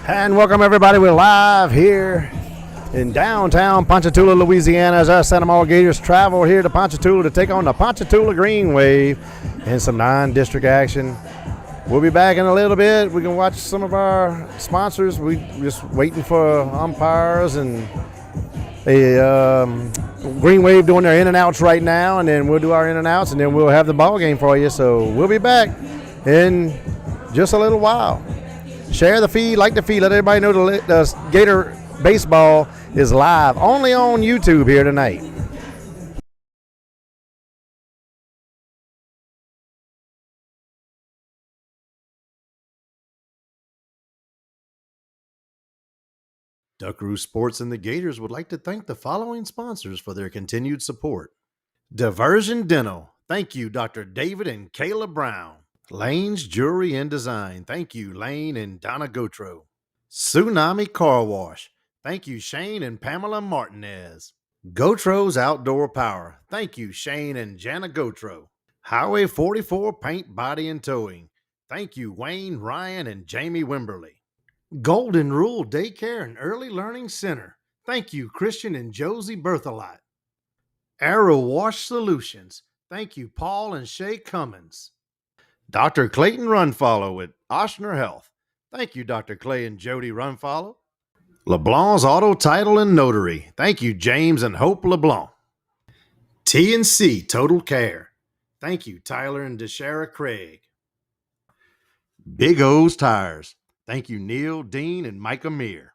And welcome everybody. We're live here in downtown Ponchatoula, Louisiana, as our Santa Maria Gators travel here to Ponchatoula to take on the Ponchatoula Green Wave in some non-district action. We'll be back in a little bit. We can watch some of our sponsors. We just waiting for umpires and Green Wave doing their in and outs right now, and then we'll do our in and outs, and then we'll have the ball game for you. So we'll be back in just a little while. Share the feed, like the feed, let everybody know the Gator baseball is live only on YouTube here tonight. Duckaroo Sports and the Gators would like to thank the following sponsors for their continued support. Diversion Dental. Thank you, Dr. David and Kayla Brown. Lane's Jewelry and Design. Thank you, Lane and Donna Gotro. Tsunami Car Wash. Thank you, Shane and Pamela Martinez. Gotro's Outdoor Power. Thank you, Shane and Jana Gotro. Highway 44 Paint, Body, and Towing. Thank you, Wayne, Ryan, and Jamie Wimberly. Golden Rule Daycare and Early Learning Center. Thank you, Christian and Josie Berthelot. Arrow Wash Solutions. Thank you, Paul and Shay Cummins. Dr. Clayton Runfollow at Oshner Health. Thank you, Dr. Clay and Jody Runfollow. LeBlanc's Auto Title and Notary. Thank you, James and Hope LeBlanc. T&C Total Care. Thank you, Tyler and DeShara Craig. Big O's Tires. Thank you, Neil, Dean, and Mike Amir.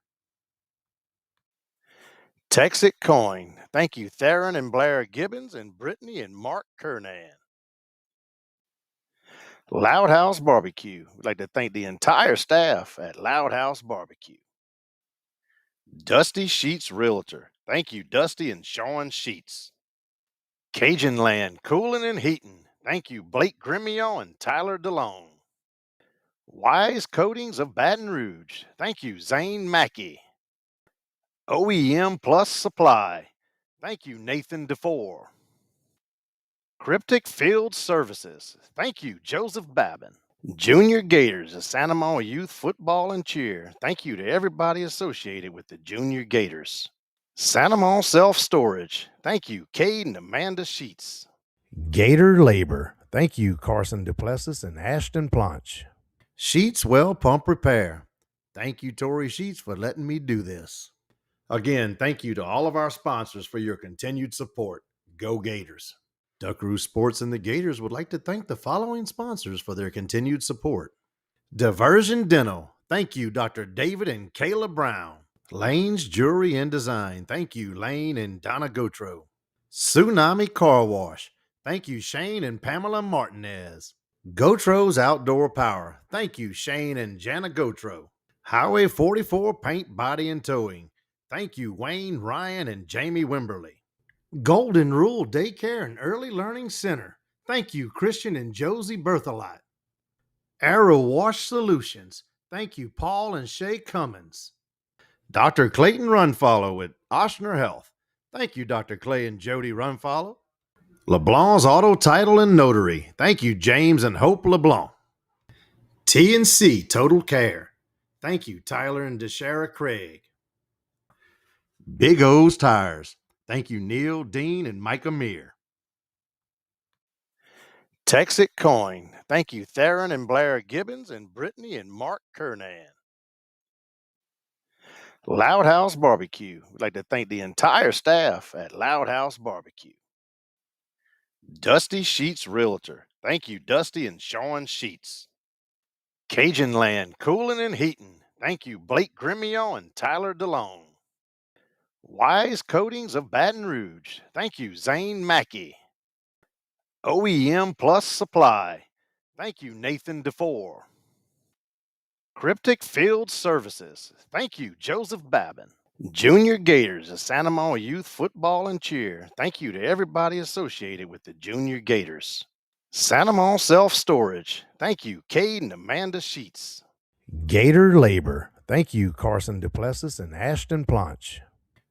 Texit Coin. Thank you, Theron and Blair Gibbons and Brittany and Mark Kernan. Loud House Barbecue. We'd like to thank the entire staff at Loud House Barbecue. Dusty Sheets Realtor. Thank you, Dusty and Sean Sheets. Cajun Land Cooling and Heating. Thank you, Blake Grimion and Tyler DeLong. Wise Coatings of Baton Rouge. Thank you, Zane Mackey. OEM Plus Supply. Thank you, Nathan DeFore. Cryptic Field Services. Thank you, Joseph Babin. Junior Gators of Santa Maria Youth Football and Cheer. Thank you to everybody associated with the Junior Gators. Santa Maria Self Storage. Thank you, Cade and Amanda Sheets. Gator Labor. Thank you, Carson Duplessis and Ashton Planch. Sheets Well Pump Repair. Thank you, Tori Sheets, for letting me do this. Again, thank you to all of our sponsors for your continued support. Go Gators. Duckaroo Sports and the Gators would like to thank the following sponsors for their continued support. Diversion Dental. Thank you, Dr. David and Kayla Brown. Lane's Jewelry and Design. Thank you, Lane and Donna Gotro. Tsunami Car Wash. Thank you, Shane and Pamela Martinez. Gotro's Outdoor Power. Thank you, Shane and Jana Gotro. Highway 44 Paint, Body, and Towing. Thank you, Wayne, Ryan, and Jamie Wimberly. Golden Rule Daycare and Early Learning Center. Thank you, Christian and Josie Berthelot. Arrow Wash Solutions. Thank you, Paul and Shay Cummins. Dr. Clayton Runfollow at Oshner Health. Thank you, Dr. Clay and Jody Runfollow. LeBlanc's Auto Title and Notary. Thank you, James and Hope LeBlanc. T&C Total Care. Thank you, Tyler and DeShara Craig. Big O's Tires. Thank you, Neil, Dean, and Mike Amir. Texit Coin. Thank you, Theron and Blair Gibbons and Brittany and Mark Kernan. Loud House Barbecue. We'd like to thank the entire staff at Loud House Barbecue. Dusty Sheets Realtor. Thank you, Dusty and Sean Sheets. Cajun Land Cooling and Heating. Thank you, Blake Grimion and Tyler DeLong. Wise Coatings of Baton Rouge. Thank you, Zane Mackey. OEM Plus Supply. Thank you, Nathan DeFore. Cryptic Field Services. Thank you, Joseph Babin. Junior Gators of Santa Maria Youth Football and Cheer. Thank you to everybody associated with the Junior Gators. Santa Maria Self Storage. Thank you, Cade and Amanda Sheets. Gator Labor. Thank you, Carson Duplessis and Ashton Planch.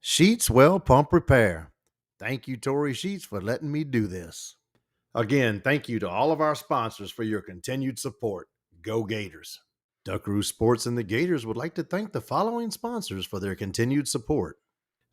Sheets Well Pump Repair. Thank you, Tori Sheets, for letting me do this. Again, thank you to all of our sponsors for your continued support. Go Gators. Duckaroo Sports and the Gators would like to thank the following sponsors for their continued support.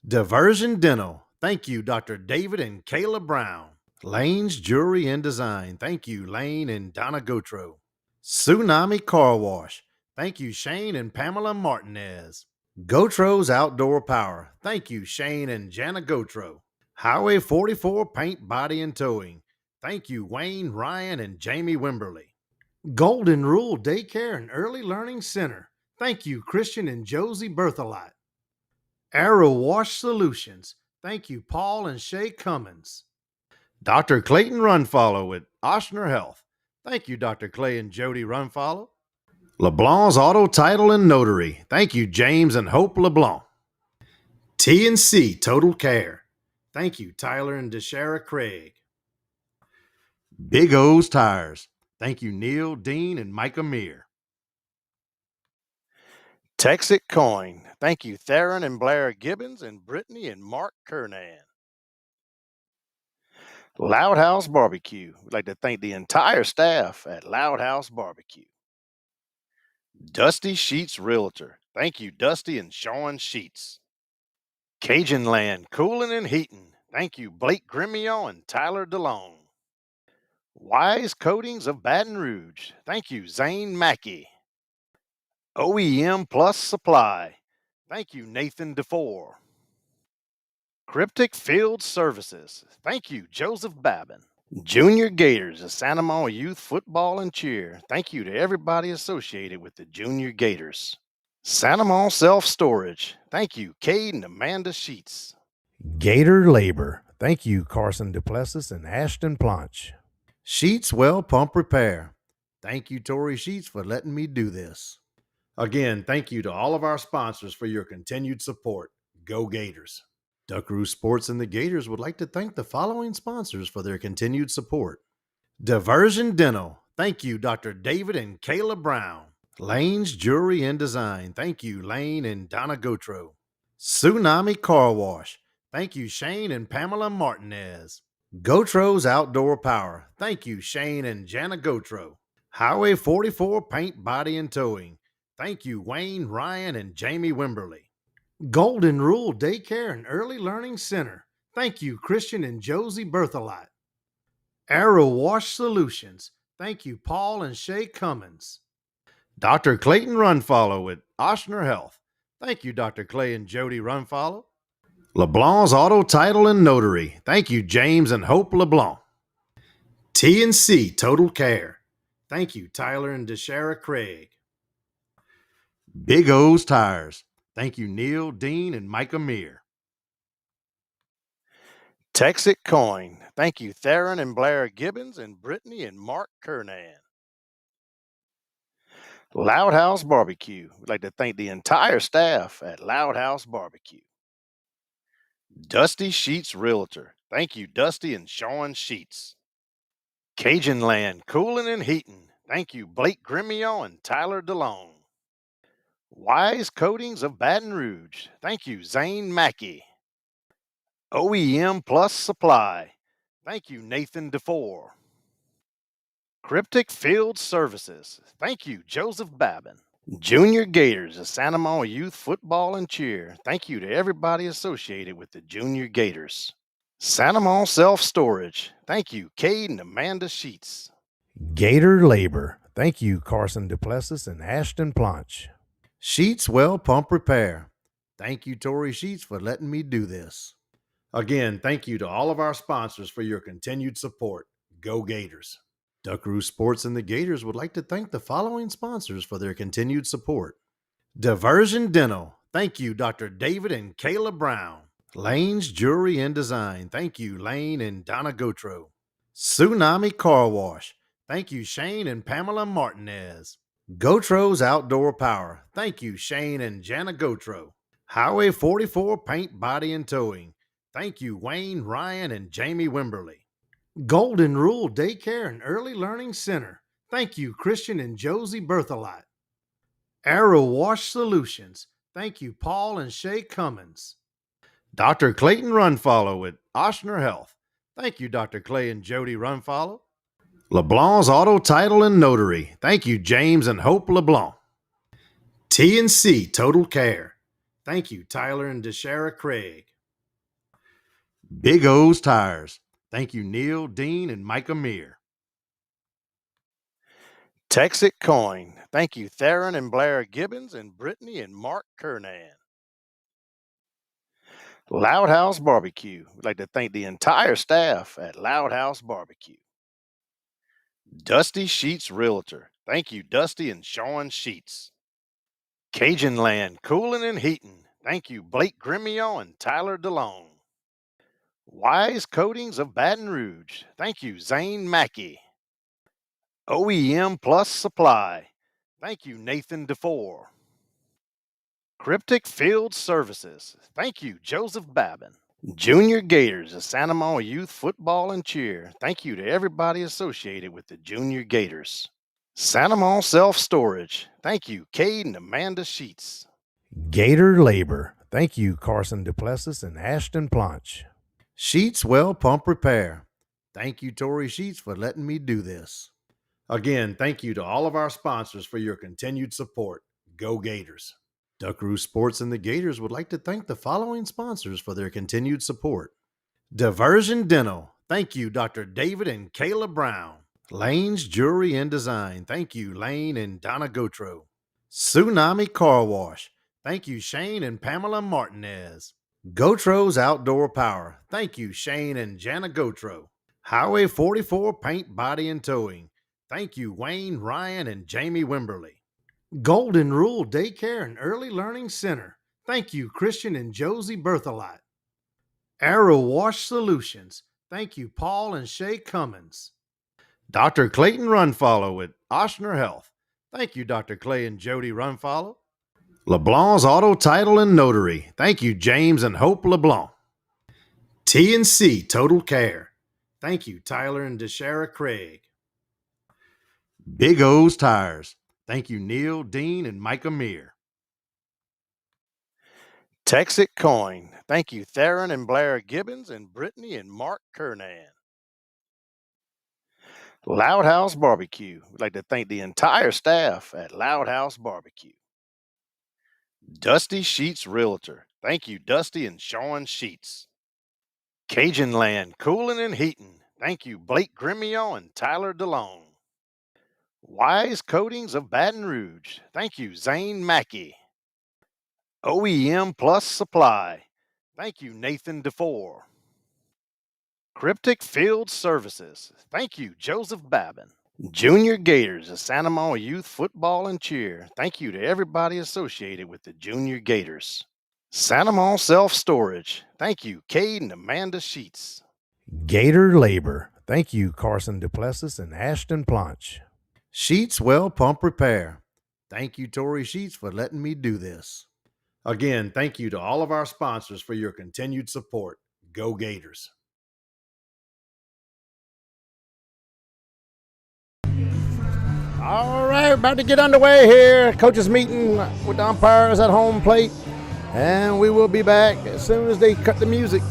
Diversion Dental. Thank you, Dr. David and Kayla Brown. Lane's Jewelry and Design. Thank you, Lane and Donna Gotro. Tsunami Car Wash. Thank you, Shane and Pamela Martinez. Gotro's Outdoor Power. Thank you, Shane and Jana Gotro. Highway 44 Paint, Body, and Towing. Thank you, Wayne, Ryan, and Jamie Wimberly. Golden Rule Daycare and Early Learning Center. Thank you, Christian and Josie Berthelot. Arrow Wash Solutions. Thank you, Paul and Shay Cummins. Dr. Clayton Runfollow at Oshner Health. Thank you, Dr. Clay and Jody Runfollow. LeBlanc's Auto Title and Notary. Thank you, James and Hope LeBlanc. T&C Total Care. Thank you, Tyler and DeShara Craig. Big O's Tires. Thank you, Neil, Dean, and Mike Amir. Texit Coin. Thank you, Theron and Blair Gibbons and Brittany and Mark Kernan. Loud House Barbecue. We'd like to thank the entire staff at Loud House Barbecue. Dusty Sheets Realtor. Thank you, Dusty and Sean Sheets. Cajun Land Cooling and Heating. Thank you, Blake Grimion and Tyler DeLong. Wise Coatings of Baton Rouge. Thank you, Zane Mackey. OEM Plus Supply. Thank you, Nathan DeFore. Cryptic Field Services. Thank you, Joseph Babin. Junior Gators of Santa Monica Youth Football and Cheer. Thank you to everybody associated with the Junior Gators. Santa Monica Self Storage. Thank you, Cade and Amanda Sheets. Gator Labor. Thank you, Carson Duplessis and Ashton Planch. Sheets Well Pump Repair. Thank you, Tori Sheets, for letting me do this. Again, thank you to all of our sponsors for your continued support. Go Gators. Duckaroo Sports and the Gators would like to thank the following sponsors for their continued support. Diversion Dental. Thank you, Dr. David and Kayla Brown. Lane's Jewelry and Design. Thank you, Lane and Donna Gotro. Tsunami Car Wash. Thank you, Shane and Pamela Martinez. Gotro's Outdoor Power. Thank you, Shane and Jana Gotro. Highway 44 Paint, Body, and Towing. Thank you, Wayne, Ryan, and Jamie Wimberly. Golden Rule Daycare and Early Learning Center. Thank you, Christian and Josie Berthelot. Arrow Wash Solutions. Thank you, Paul and Shay Cummins. Dr. Clayton Runfollow at Oshner Health. Thank you, Dr. Clay and Jody Runfollow. LeBlanc's Auto Title and Notary. Thank you, James and Hope LeBlanc. T&C Total Care. Thank you, Tyler and DeShara Craig. Big O's Tires. Thank you, Neil, Dean, and Mike Amir. Texit Coin. Thank you, Theron and Blair Gibbons and Brittany and Mark Kernan. Loud House Barbecue. We'd like to thank the entire staff at Loud House Barbecue. Dusty Sheets Realtor. Thank you, Dusty and Sean Sheets. Cajun Land Cooling and Heating. Thank you, Blake Grimion and Tyler DeLong. Wise Coatings of Baton Rouge. Thank you, Zane Mackey. OEM Plus Supply. Thank you, Nathan DeFore. Cryptic Field Services. Thank you, Joseph Babin. Junior Gators of Santa Monica Youth Football and Cheer. Thank you to everybody associated with the Junior Gators. Santa Monica Self Storage. Thank you, Cade and Amanda Sheets. Gator Labor. Thank you, Carson Duplessis and Ashton Planch. Sheets Well Pump Repair. Thank you, Tori Sheets, for letting me do this. Again, thank you to all of our sponsors for your continued support. Go Gators. Duckaroo Sports and the Gators would like to thank the following sponsors for their continued support. Diversion Dental. Thank you, Dr. David and Kayla Brown. Lane's Jewelry and Design. Thank you, Lane and Donna Gotro. Tsunami Car Wash. Thank you, Shane and Pamela Martinez. Gotro's Outdoor Power. Thank you, Shane and Jana Gotro. Highway 44 Paint, Body, and Towing. Thank you, Wayne, Ryan, and Jamie Wimberly. Golden Rule Daycare and Early Learning Center. Thank you, Christian and Josie Berthelot. Arrow Wash Solutions. Thank you, Paul and Shay Cummins. Dr. Clayton Runfollow at Oshner Health. Thank you, Dr. Clay and Jody Runfollow. LeBlanc's Auto Title and Notary. Thank you, James and Hope LeBlanc. T&C Total Care. Thank you, Tyler and DeShara Craig. Big O's Tires. Thank you, Neil, Dean, and Mike Amir. Texas Coin. Thank you, Theron and Blair Gibbons and Brittany and Mark Kernan. Loud House Barbecue. We'd like to thank the entire staff at Loud House Barbecue. Dusty Sheets Realtor. Thank you, Dusty and Sean Sheets. Cajun Land Cooling and Heating. Thank you, Blake Gremio and Tyler DeLong. Wise Coatings of Baton Rouge. Thank you, Zane Mackey. OEM Plus Supply. Thank you, Nathan DeFore. Cryptic Field Services. Thank you, Joseph Babin. Junior Gators of Santa Monica Youth Football and Cheer. Thank you to everybody associated with the Junior Gators. Santa Monica Self Storage. Thank you, Cade and Amanda Sheets. Gator Labor. Thank you, Carson Duplessis and Ashton Planch. Sheets Well Pump Repair. Thank you, Tori Sheets, for letting me do this. Again, thank you to all of our sponsors for your continued support. Go Gators. Duckaroo Sports and the Gators would like to thank the following sponsors for their continued support. Diversion Dental. Thank you, Dr. David and Kayla Brown. Lane's Jewelry and Design. Thank you, Lane and Donna Gotro. Tsunami Car Wash. Thank you, Shane and Pamela Martinez. Gotro's Outdoor Power. Thank you, Shane and Jana Gotro. Highway 44 Paint, Body, and Towing. Thank you, Wayne, Ryan, and Jamie Wimberly. Golden Rule Daycare and Early Learning Center. Thank you, Christian and Josie Berthelot. Arrow Wash Solutions. Thank you, Paul and Shay Cummins. Dr. Clayton Runfollow at Oshner Health. Thank you, Dr. Clay and Jody Runfollow. LeBlanc's Auto Title and Notary. Thank you, James and Hope LeBlanc. T&C Total Care. Thank you, Tyler and DeShara Craig. Big O's Tires. Thank you, Neil, Dean, and Mike Amir. Texas Coin. Thank you, Theron and Blair Gibbons and Brittany and Mark Kernan. Loud House Barbecue. We'd like to thank the entire staff at Loud House Barbecue. Dusty Sheets Realtor. Thank you, Dusty and Sean Sheets. Cajun Land Cooling and Heating. Thank you, Blake Gremio and Tyler DeLong. Wise Coatings of Baton Rouge. Thank you, Zane Mackey. OEM Plus Supply. Thank you, Nathan DeFore. Cryptic Field Services. Thank you, Joseph Babin. Junior Gators of Santa Monica Youth Football and Cheer. Thank you to everybody associated with the Junior Gators. Santa Monica Self Storage. Thank you, Cade and Amanda Sheets. Gator Labor. Thank you, Carson Duplessis and Ashton Planch. Sheets Well Pump Repair. Thank you, Tori Sheets, for letting me do this. Again, thank you to all of our sponsors for your continued support. Go Gators. All right, about to get underway here. Coaches meeting with the umpires at home plate. And we will be back as soon as they cut the music.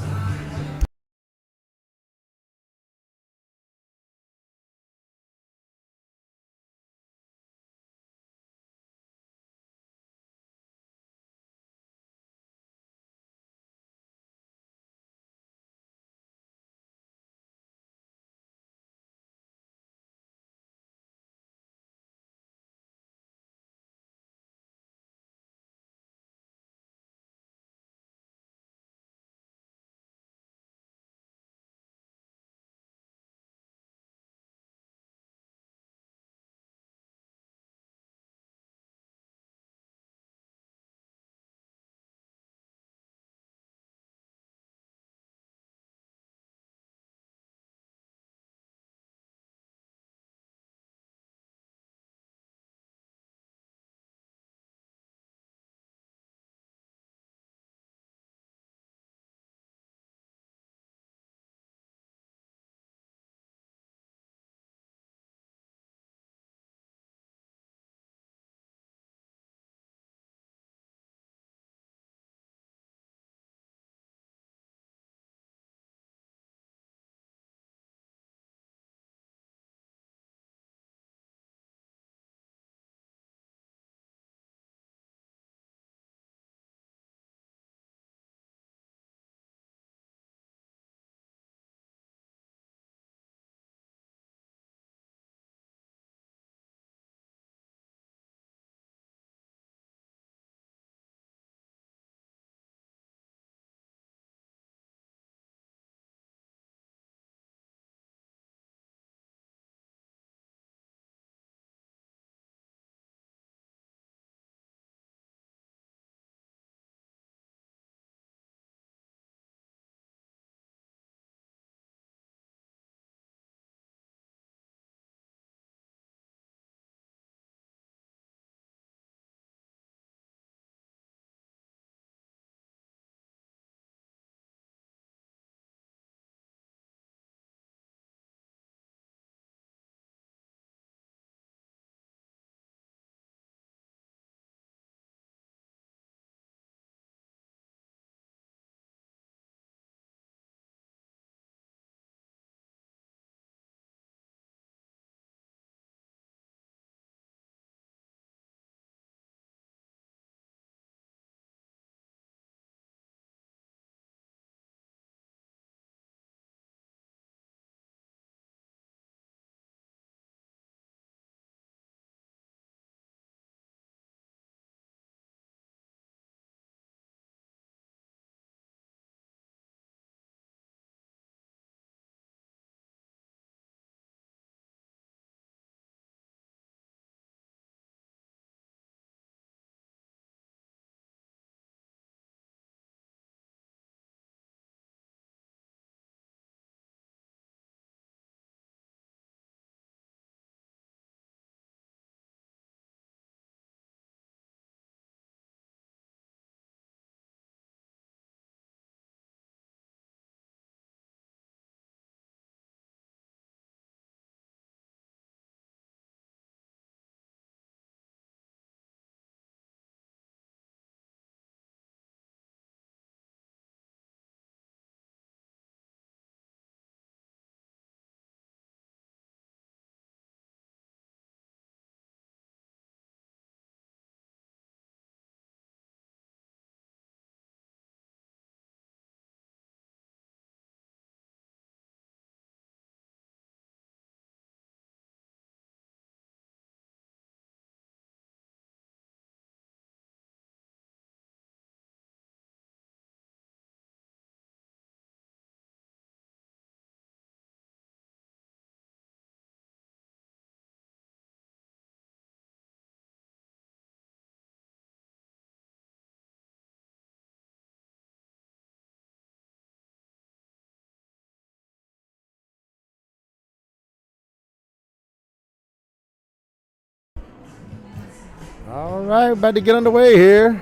All right, about to get underway here.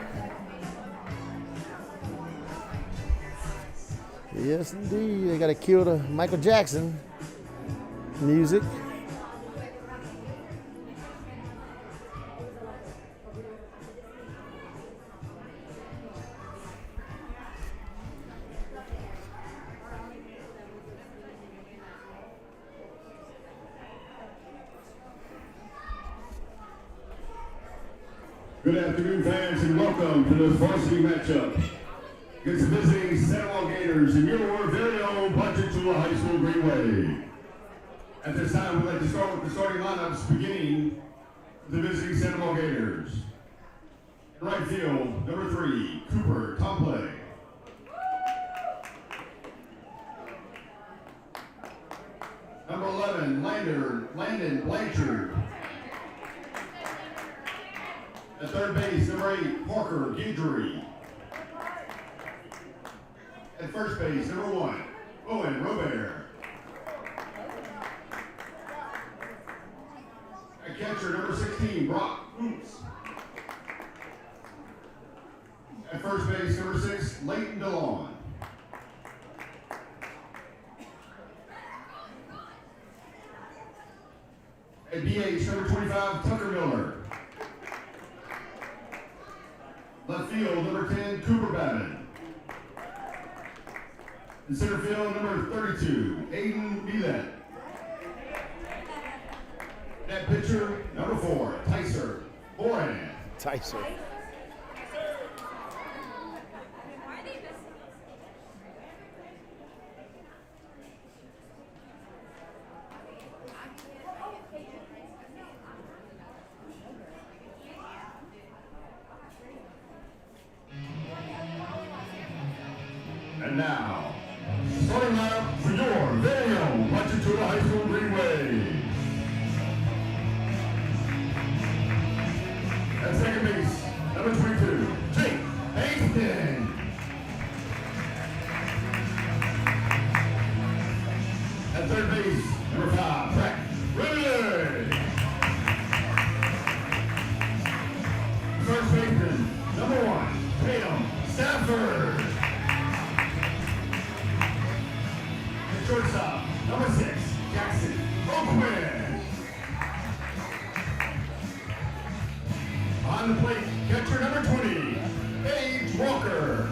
Yes, indeed. They got to kill the Michael Jackson music. Good afternoon, fans, and welcome to this varsity matchup against the visiting San Juan Gators in your very own Ponchatoula High School Greenway. At this time, we'd like to start with the starting lineups, beginning with the visiting San Juan Gators. In right field, number 3, Cooper Tomplay. Number 11, Landon Blanchard. At third base, number 8, Parker Guidry. At first base, number 1, Owen Robert. At catcher, number 16, Brock Boots. At first base, number 6, Leighton DeLon. At DH, number 25, Tucker Miller. Left field, number 10, Cooper Babin. In center field, number 32, Aiden Millet. At pitcher, number 4, Tyser Boran. Tyson. And now, starting lineup for your very own Ponchatoula High School Greenway. At second base, number 22, Jake Hastings. At third base, number 5, Zach Ridley. First baseman, number 1, Tatum Stafford. Shortstop, number 6, Jackson Oakman. On the plate, catcher number 20, Paige Walker.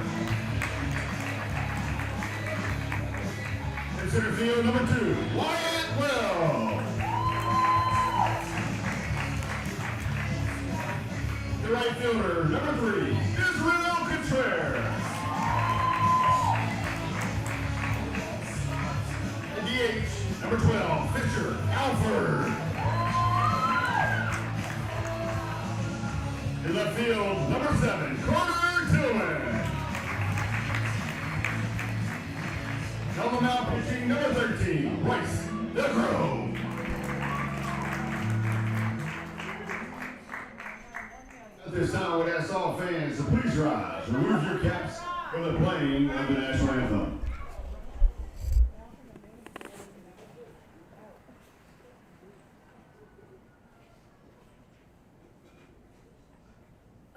In center field, number 2, Wyatt Wells. The right fielder, number 3, Israel Contreras. DH, number 12, Fisher Alford. In left field, number 7, Carter Tillman. Helm him out pitching number 13, Bryce DeGrove. At this time, I would ask all fans to please rise, remove your caps for the playing of the national anthem.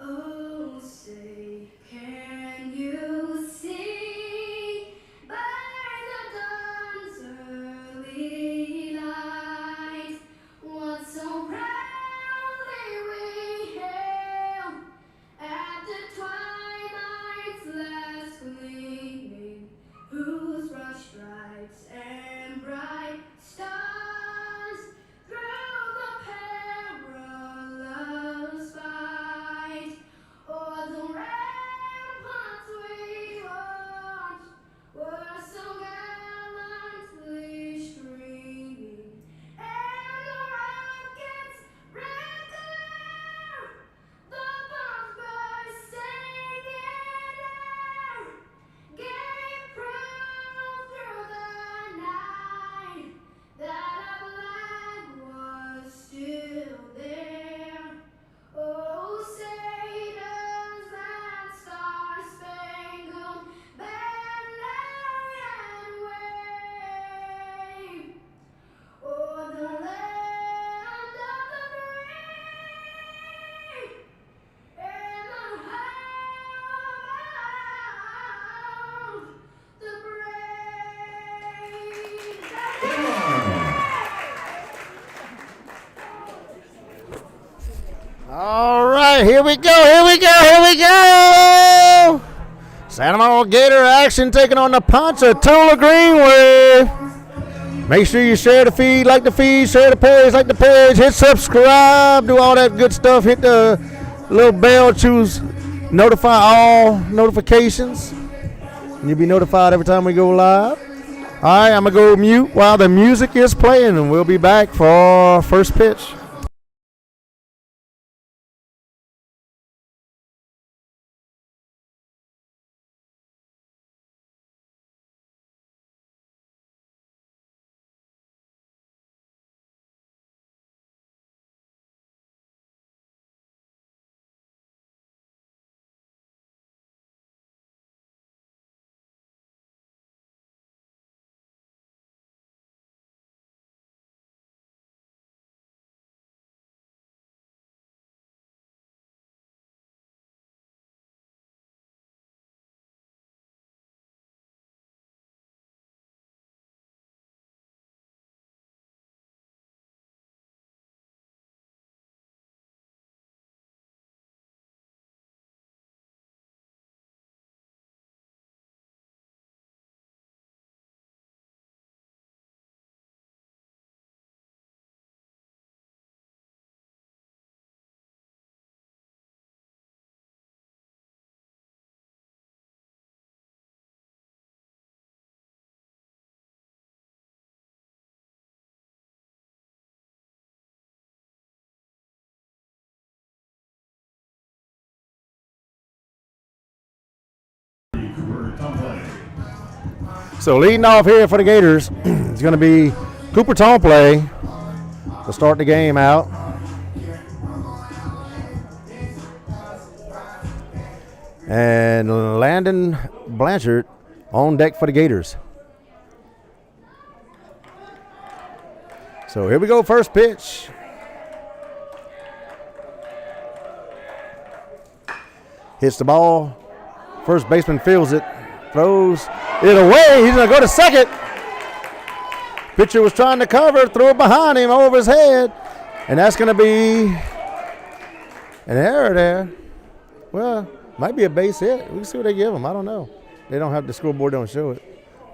Oh, say, can you see by the dawn's early light what so proudly we hailed at the twilight's last gleaming, right, here we go, here we go, here we go! Santa Monica Gator action taking on the Ponchatoula Greenway. Make sure you share the feed, like the feed, share the page, like the page, hit subscribe, do all that good stuff. Hit the little bell, choose notify all notifications, and you'll be notified every time we go live. All right, I'm going to go mute while the music is playing, and we'll be back for first pitch. So leading off here for the Gators is going to be Cooper Tomplay to start the game out. And Landon Blanchard on deck for the Gators. So here we go, first pitch. Hits the ball. First baseman fields it. Throws it away. He's going to go to second. Pitcher was trying to cover. Threw it behind him over his head. And that's going to be an error there. Well, might be a base hit. We can see what they give him. I don't know. They don't have the scoreboard, don't show it.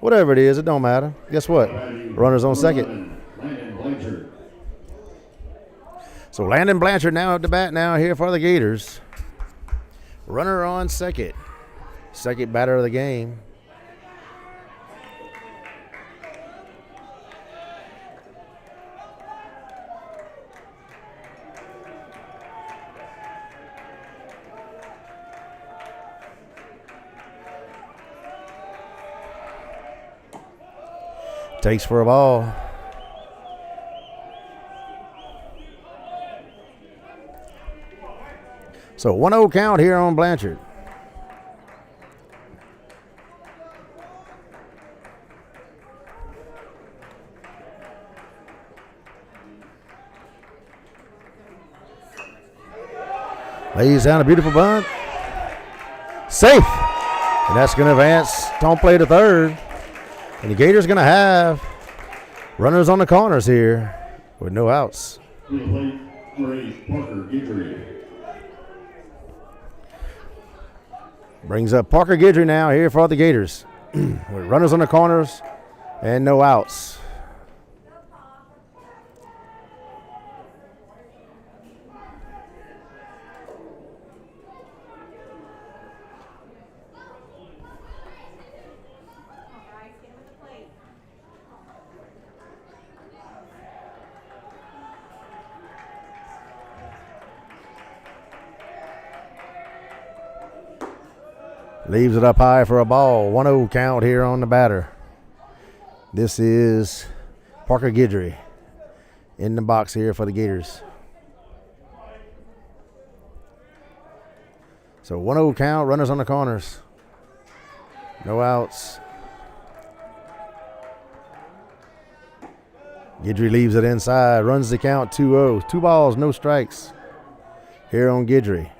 Whatever it is, it don't matter. Guess what? Runners on second. So Landon Blanchard now at the bat now here for the Gators. Runner on second. Second batter of the game. Takes for a ball. So 1-0 count here on Blanchard. Lays down a beautiful bunt. Safe. And that's going to advance Tomplay to third. And the Gators going to have runners on the corners here with no outs. Brings up Parker Guidry now here for the Gators with runners on the corners and no outs. Leaves it up high for a ball. 1-0 count here on the batter. This is Parker Guidry in the box here for the Gators. So 1-0 count, runners on the corners. No outs. Guidry leaves it inside, runs the count 2-0. 2 balls, no strikes here on Guidry.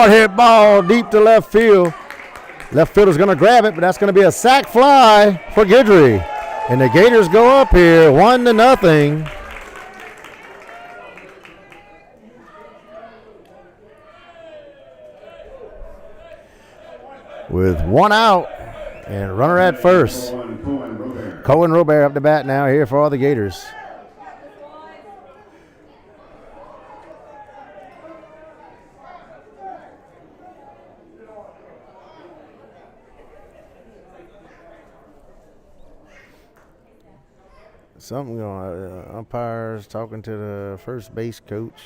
hard hit ball deep to left field. Left fielder's going to grab it, but that's going to be a sac fly for Guidry. And the Gators go up here 1-0. With one out and runner at first. Cohen Robert up to bat now here for all the Gators. Something going on. Umpires talking to the first base coach.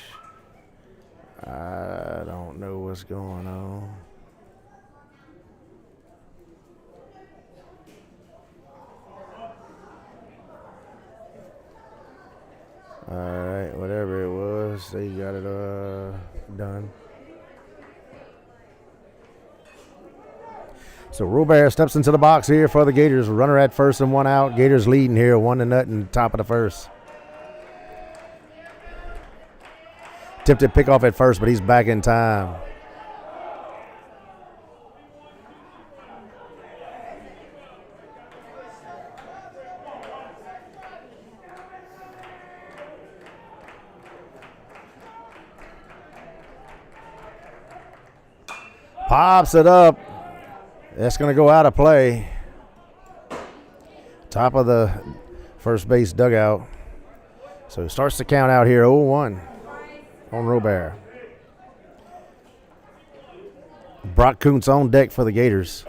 I don't know what's going on. All right, whatever it was, they got it done. So Robert steps into the box here for the Gators. Runner at first and one out. Gators leading here 1-0, top of the first. Attempted pickoff at first, but he's back in time. Pops it up. That's going to go out of play. Top of the first base dugout. So it starts to count out here 0-1 on Robert. Brock Kuntz on deck for the Gators.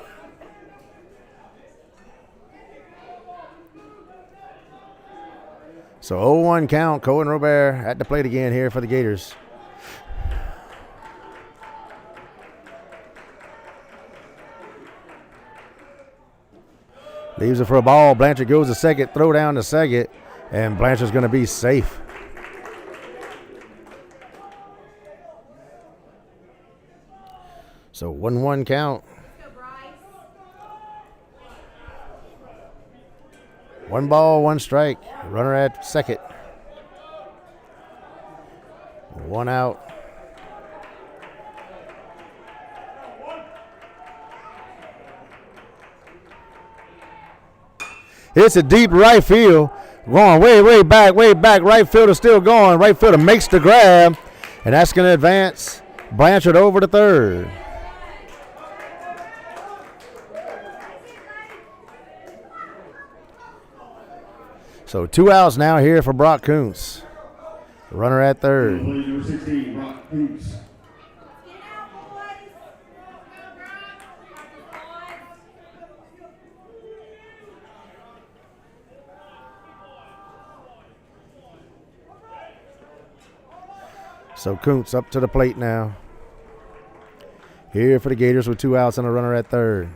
So 0-1 count. Cohen Robert at the plate again here for the Gators. Leaves it for a ball. Blanchard goes to second, throw down to second, and Blanchard's going to be safe. So 1-1 count. One ball, one strike. Runner at second. One out. It's a deep right field. Going way back. Right fielder still going. Right fielder makes the grab. And that's going to advance Blanchard over to third. So 2 outs now here for Brock Kuntz. Runner at third. Number 16, Brock Kuntz. So Kuntz up to the plate now. Here for the Gators with 2 outs and a runner at third.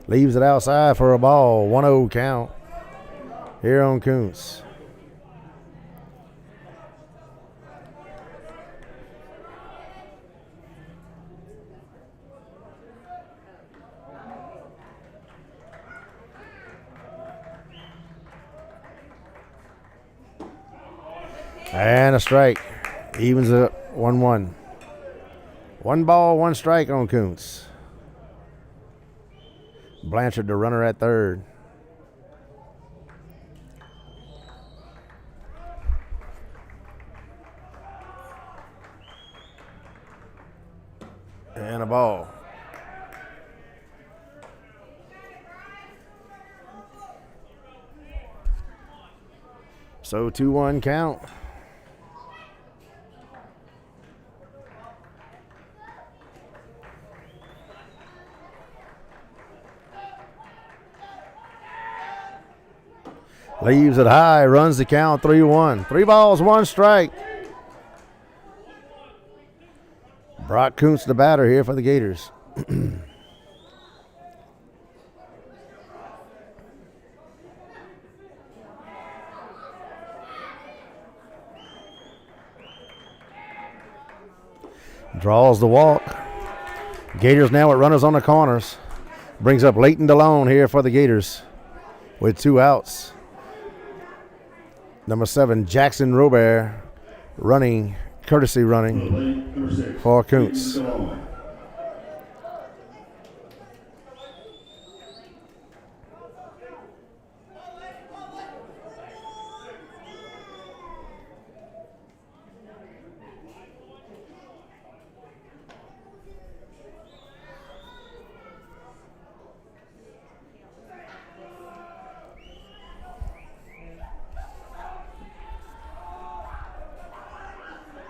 Leaves it outside for a ball. 1-0 count here on Kuntz. And a strike. Evens it up 1-1. 1 ball, 1 strike on Kuntz. Blanchard, the runner at third. And a ball. So 2-1 count. Leaves it high, runs the count 3-1. 3 balls, 1 strike. Brock Kuntz, the batter here for the Gators. Draws the walk. Gators now with runners on the corners. Brings up Leighton DeLone here for the Gators with 2 outs. Number 7, Jackson Robert, running, courtesy running Plate number 6. for Kuntz.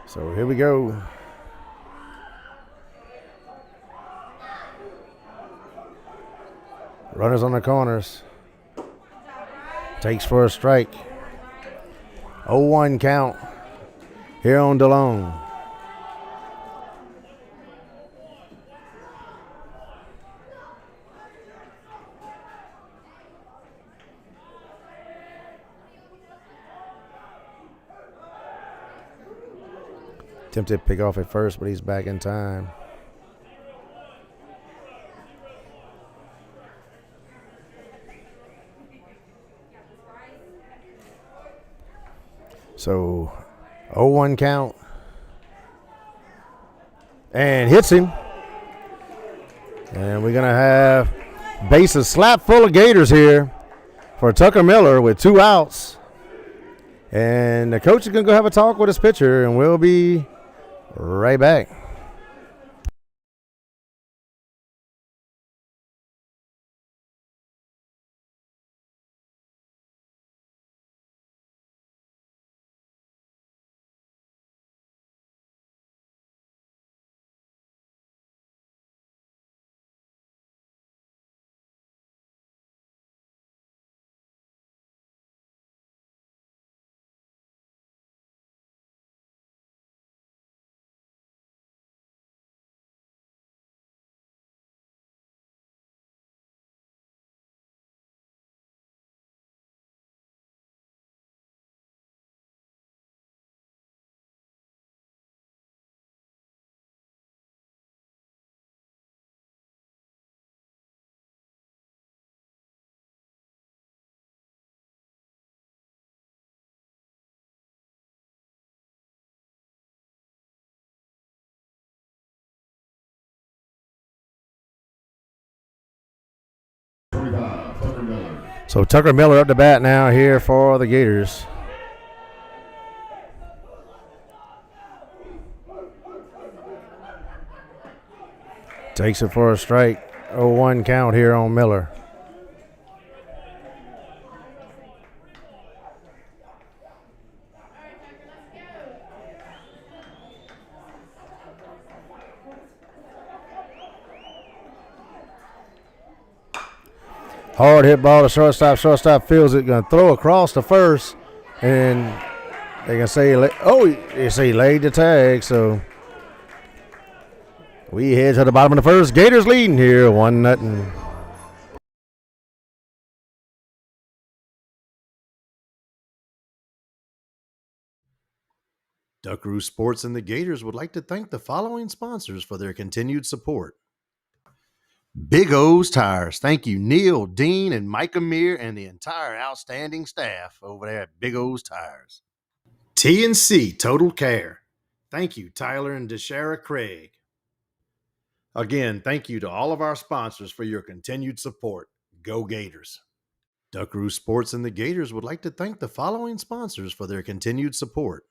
So here we go. Runners on the corners. Takes for a strike. 0-1 count here on DeLong. Attempted to pick off at first, but he's back in time. So 0-1 count. And hits him. And we're going to have bases slap full of Gators here for Tucker Miller with 2 outs. And the coach is going to go have a talk with his pitcher, and we'll be right back. So Tucker Miller up to bat now here for the Gators. Takes it for a strike. 0-1 count here on Miller. Hard hit ball to shortstop. Shortstop feels it. Going to throw across to first. And they can say, they say laid the tag. So we head to the bottom of the first. Gators leading here 1-0. Duckaroo Sports and the Gators would like to thank the following sponsors for their continued support. Big O's Tires. Thank you, Neil, Dean, and Mike Amir, and the entire outstanding staff over there at Big O's Tires. T&C Total Care. Thank you, Tyler and DeShara Craig. Again, thank you to all of our sponsors for your continued support. Go Gators. Duckaroo Sports and the Gators would like to thank the following sponsors for their continued support.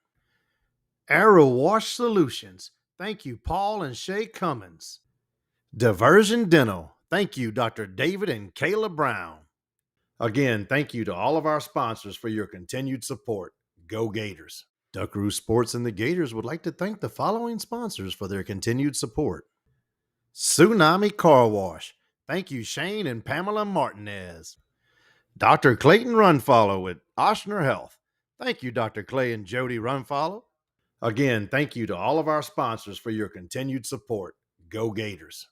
Arrow Wash Solutions. Thank you, Paul and Shay Cummins. Diversion Dental. Thank you, Dr. David and Kayla Brown. Again, thank you to all of our sponsors for your continued support. Go Gators. Duckaroo Sports and the Gators would like to thank the following sponsors for their continued support. Tsunami Car Wash. Thank you, Shane and Pamela Martinez. Dr. Clayton Runfollow with Oshner Health. Thank you, Dr. Clay and Jody Runfollow. Again, thank you to all of our sponsors for your continued support. Go Gators.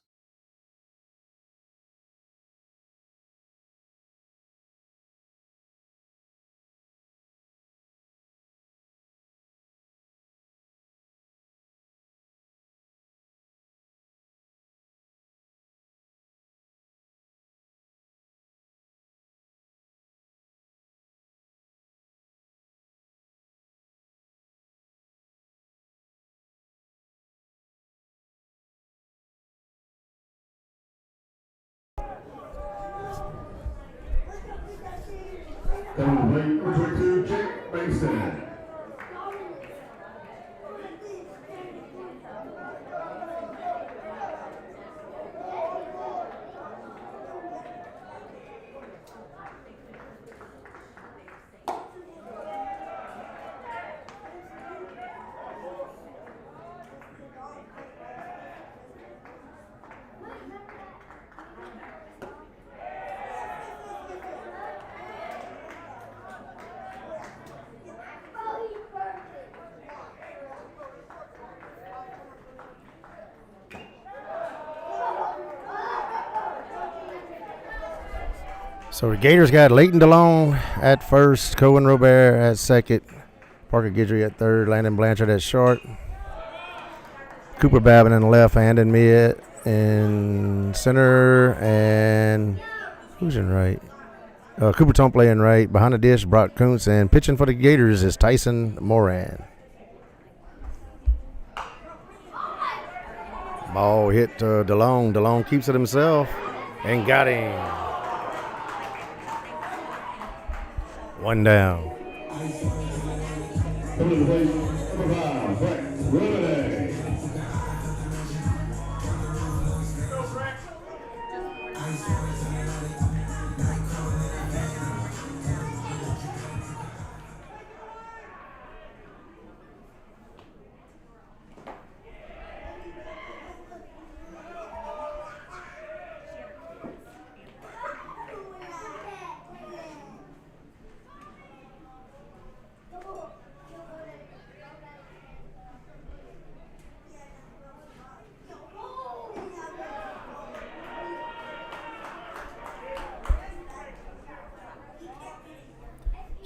Coming to plate, number 22, Jake Bankston. So the Gators got Leighton DeLong at first, Cohen Robert at second, Parker Guidry at third, Landon Blanchard at short, Cooper Babin in left, hand in mid, in center, and who's in right? Cooper Tomplay in right. Behind the dish, Brock Kuntz, and pitching for the Gators is Tyson Moran. Ball hit to DeLong. DeLong keeps it himself and got him. One down. Coming to the plate, number 5, Brett Rubenay.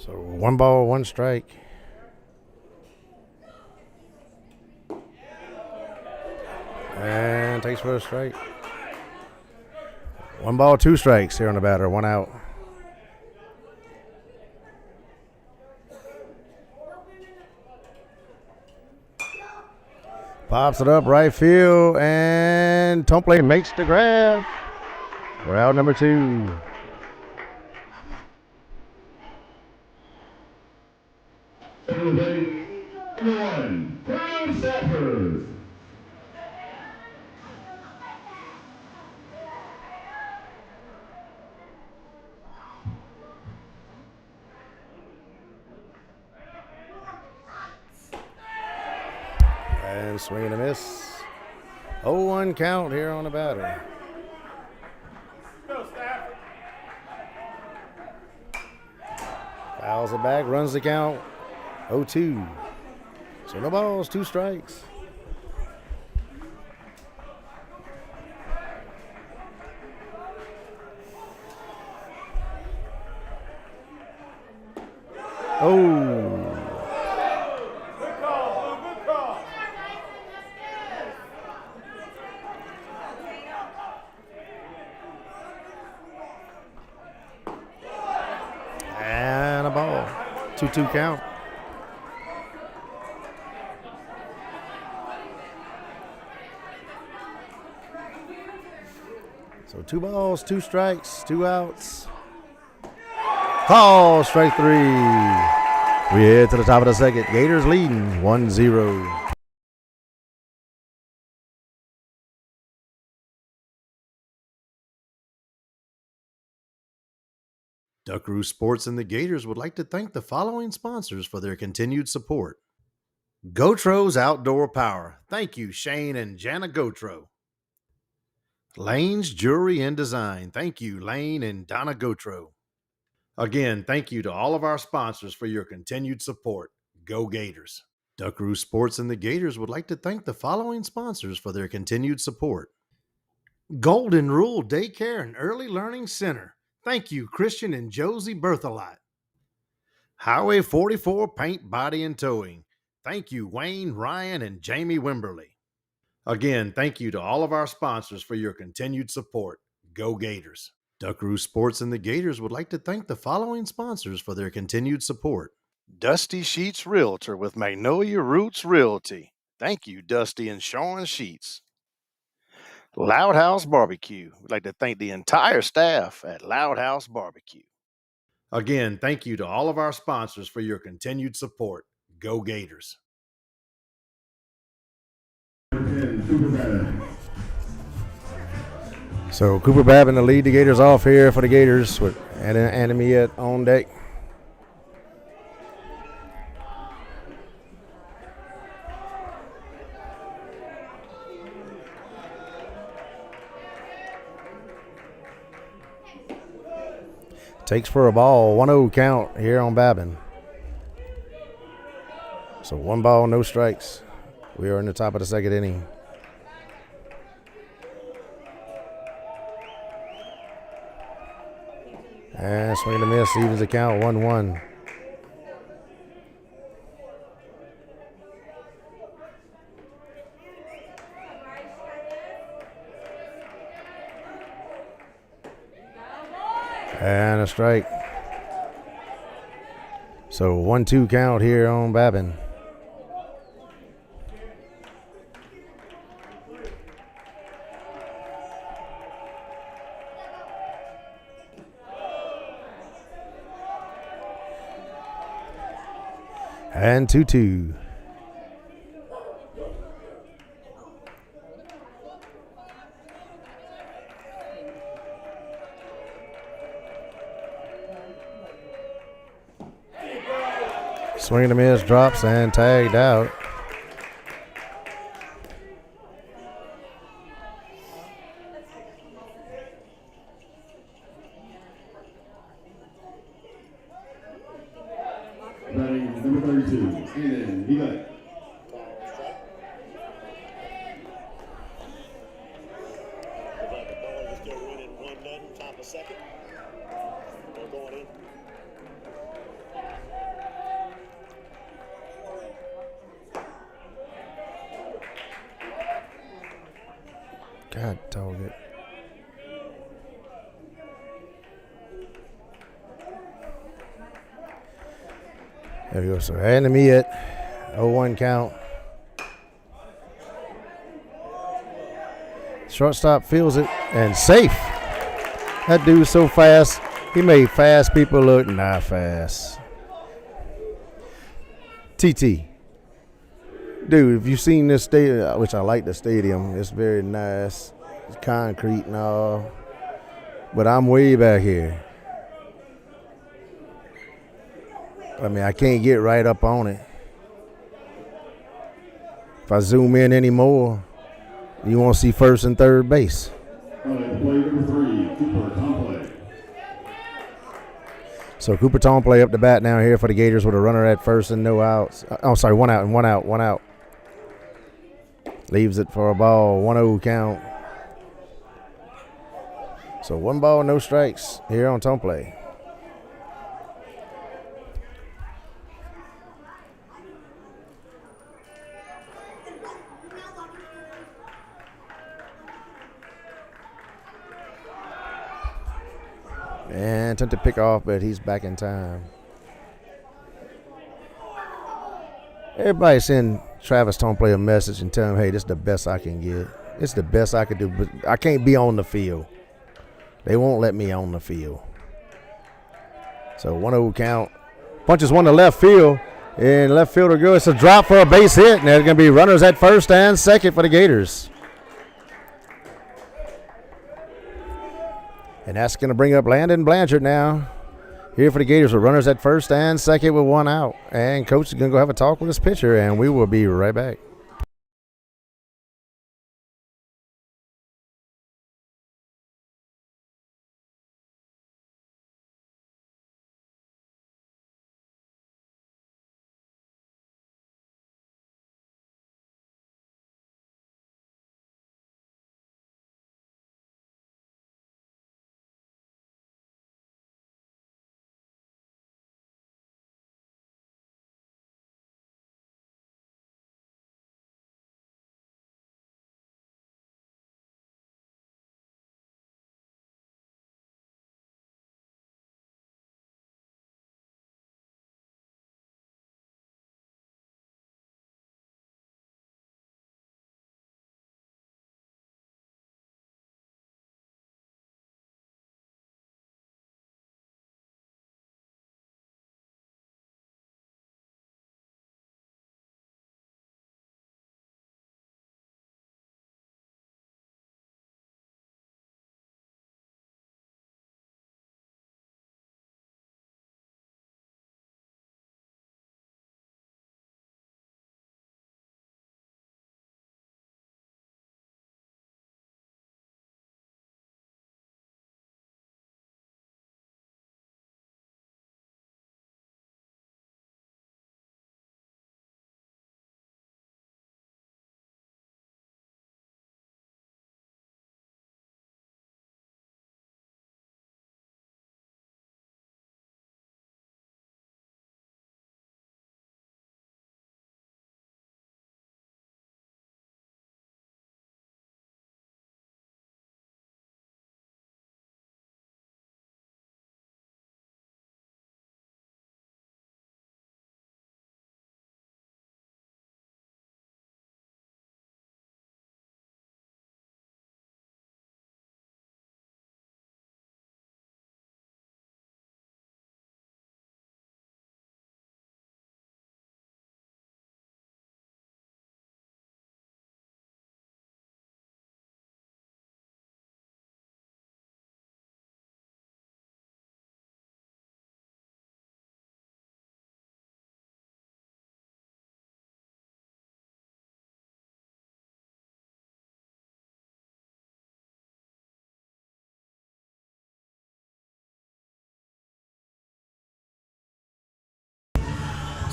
So 1 ball, 1 strike. And takes for a strike. 1 ball, 2 strikes here on the batter, 1 out. Pops it up right field, and Tomplay makes the grab. We're out number 2. Coming to the plate, number 1, Brown Stafford. And swing and a miss. 0-1 count here on the batter. Fouls it back, runs the count. 0-2. So no balls, 2 strikes. Oh. And a ball. 2-2 count. So 2 balls, 2 strikes, 2 outs. Call, strike 3. We head to the top of the second. Gators leading 1-0. Duckaroo Sports and the Gators would like to thank the following sponsors for their continued support. Gotro's Outdoor Power. Thank you, Shane and Jana Gotro. Lane's Jewelry and Design. Thank you, Lane and Donna Gotro. Again, thank you to all of our sponsors for your continued support. Go Gators. Duckaroo Sports and the Gators would like to thank the following sponsors for their continued support. Golden Rule Daycare and Early Learning Center. Thank you, Christian and Josie Berthelot. Highway 44 Paint, Body, and Towing. Thank you, Wayne, Ryan, and Jamie Wimberly. Again, thank you to all of our sponsors for your continued support. Go Gators. Duckaroo Sports and the Gators would like to thank the following sponsors for their continued support. Dusty Sheets Realtor with Magnolia Roots Realty. Thank you, Dusty and Sean Sheets. Loud House Barbecue. We'd like to thank the entire staff at Loud House Barbecue. Again, thank you to all of our sponsors for your continued support. Go Gators. So Cooper Babin to lead the Gators off here for the Gators with Enemy on deck. Takes for a ball, 1-0 count here on Babin. So 1 ball, no strikes. We are in the top of the second inning. And swing and a miss, evens the count, 1-1. And a strike. So 1-2 count here on Babin. And 2-2. Swing and a miss, drops and tagged out. Batting number 32, Aiden Healy. God dog it. There we go. So Enemy at 0-1 count. Shortstop feels it and safe. That dude's so fast. He made fast people look not fast. TT. Dude, if you've seen this stadium, which I like the stadium, it's very nice. It's concrete and all. But I'm way back here. I mean, I can't get right up on it. If I zoom in anymore, you won't see first and third base. Play number 3, Cooper Tomplay. So Cooper Tomplay up the bat now here for the Gators with a runner at first and no outs. Oh, sorry, 1 out and 1 out, 1 out. Leaves it for a ball, 1-0 count. So 1 ball, no strikes here on Tomplay. And attempt to pick off, but he's back in time. Everybody send Travis Tomplay a message and tell him, hey, this is the best I can get. It's the best I could do, but I can't be on the field. They won't let me on the field. So 1-0 count. Punches one to left field, and left fielder goes. It's a drop for a base hit, and there's going to be runners at first and second for the Gators. And that's going to bring up Landon Blanchard now. Here for the Gators with runners at first and second with 1 out. And coach is going to go have a talk with his pitcher, and we will be right back.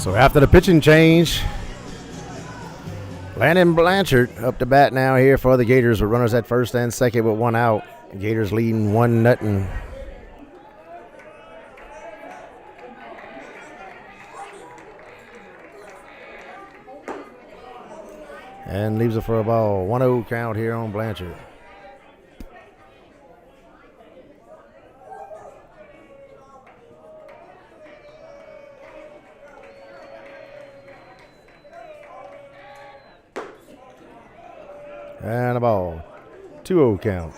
So after the pitching change, Landon Blanchard up to bat now here for the Gators with runners at first and second with 1 out. Gators leading 1-0. And leaves it for a ball. 1-0 count here on Blanchard. And a ball. 2-0 count.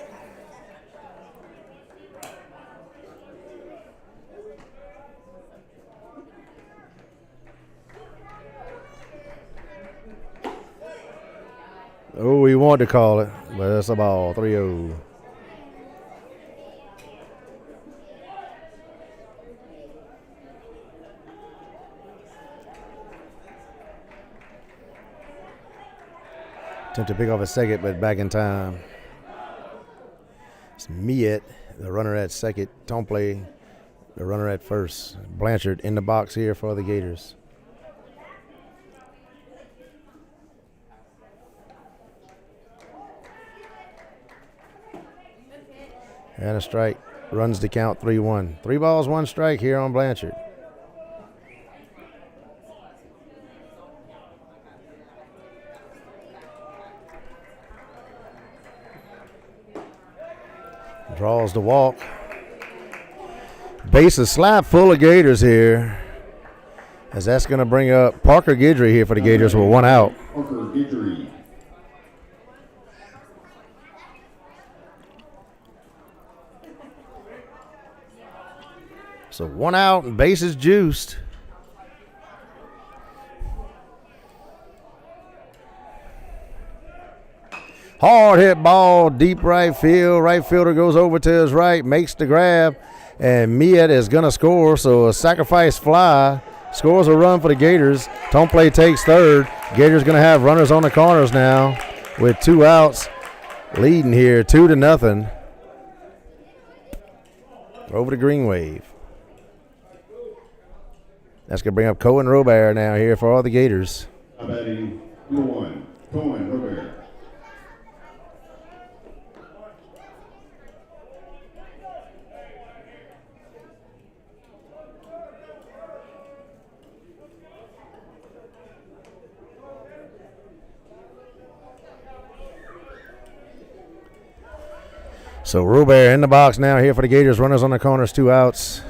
Oh, he wanted to call it, but that's a ball. 3-0. Attempt to pick off a second, but back in time. It's Miet, the runner at second. Tomple, the runner at first. Blanchard in the box here for the Gators. And a strike. Runs the count 3-1. 3 balls, 1 strike here on Blanchard. Draws the walk. Base is slap full of Gators here. As that's going to bring up Parker Guidry here for the Gators with 1 out. Parker Guidry. So 1 out and bases juiced. Hard hit ball, deep right field. Right fielder goes over to his right, makes the grab, and Miet is going to score. So a sacrifice fly. Scores a run for the Gators. Tomple takes third. Gators going to have runners on the corners now with 2 outs. Leading here 2-0. Over to Green Wave. That's going to bring up Cohen Robert now here for all the Gators. Batting number 1, Cohen Robert. So Robert in the box now here for the Gators. Runners on the corners, 2 outs.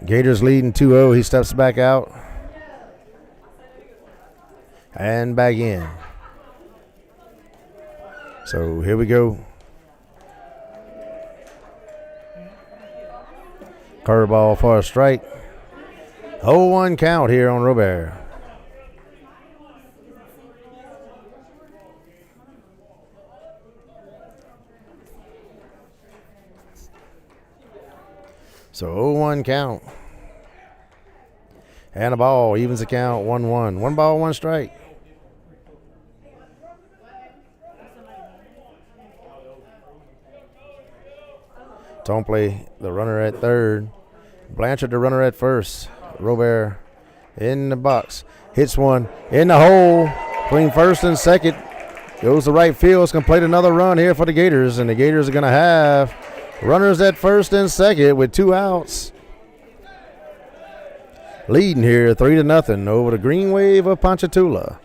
Gators leading 2-0. He steps back out. And back in. So here we go. Curveball for a strike. 0-1 count here on Robert. So 0-1 count. And a ball. Evens the count 1-1. 1 ball, 1 strike. Tomple, the runner at third. Blanchard, the runner at first. Robert in the box. Hits one in the hole between first and second. Goes to right field. It's going to play another run here for the Gators. And the Gators are going to have runners at first and second with 2 outs. Leading here 3-0 over the Green Wave of Ponchatoula.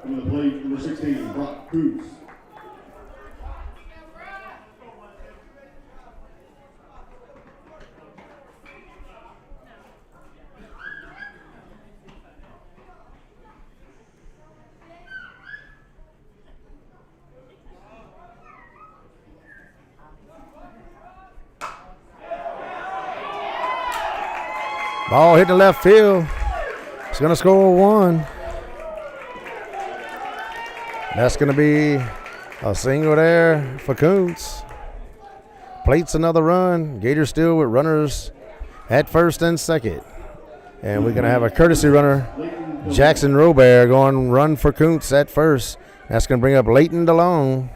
On the plate, number 16, Brock Coots. Ball hit the left field. It's going to score 1. That's going to be a single there for Kuntz. Plates another run. Gators still with runners at first and second. And we're going to have a courtesy runner, Jackson Robert, going run for Kuntz at first. That's going to bring up Leighton DeLong.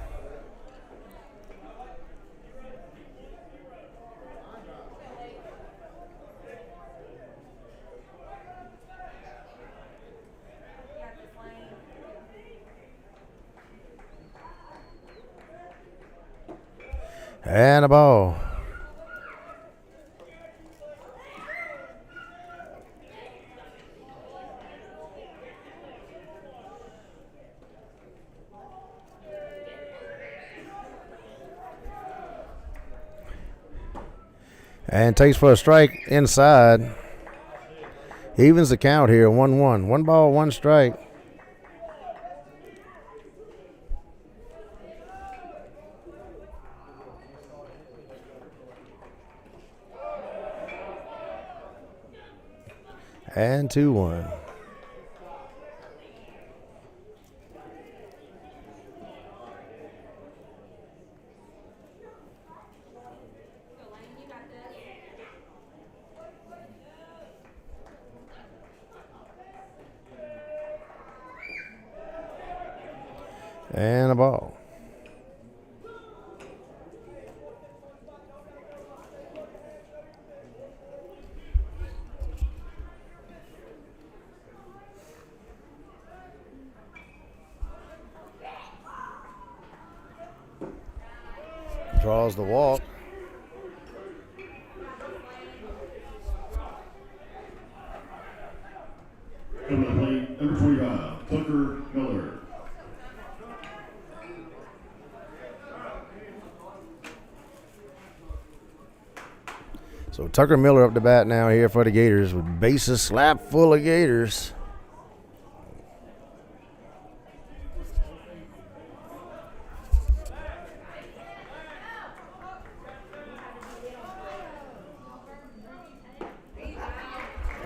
And a ball. And takes for a strike inside. Evens the count here, 1-1. 1 ball, 1 strike. And 2-1. And a ball. Draws the walk. Coming to plate, number 25, Tucker Miller. So Tucker Miller up to bat now here for the Gators with bases slapped full of Gators.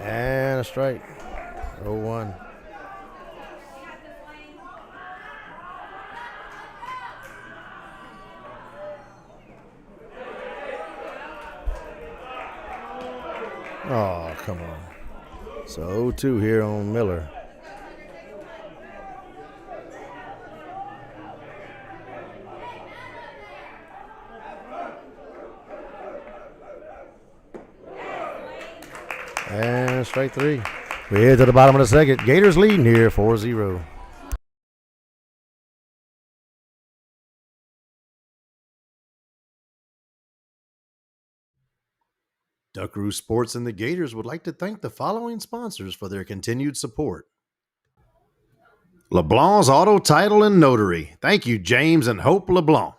And a strike. 0-1. Oh, come on. So 0-2 here on Miller. And strike 3. We head to the bottom of the second. Gators leading here 4-0. Duckaroo Sports and the Gators would like to thank the following sponsors for their continued support. LeBlanc's Auto Title and Notary. Thank you, James and Hope LeBlanc.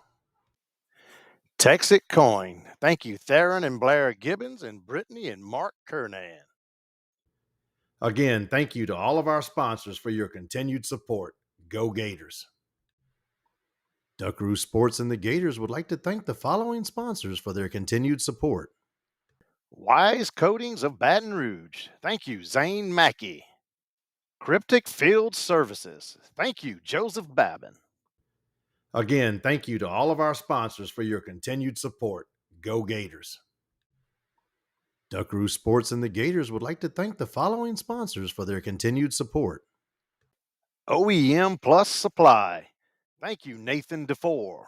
Texas Coin. Thank you, Theron and Blair Gibbons and Brittany and Mark Kernan. Again, thank you to all of our sponsors for your continued support. Go Gators. Duckaroo Sports and the Gators would like to thank the following sponsors for their continued support. Wise Coatings of Baton Rouge. Thank you, Zane Mackey. Cryptic Field Services. Thank you, Joseph Babin. Again, thank you to all of our sponsors for your continued support. Go Gators. Duckaroo Sports and the Gators would like to thank the following sponsors for their continued support. OEM Plus Supply. Thank you, Nathan DeFore.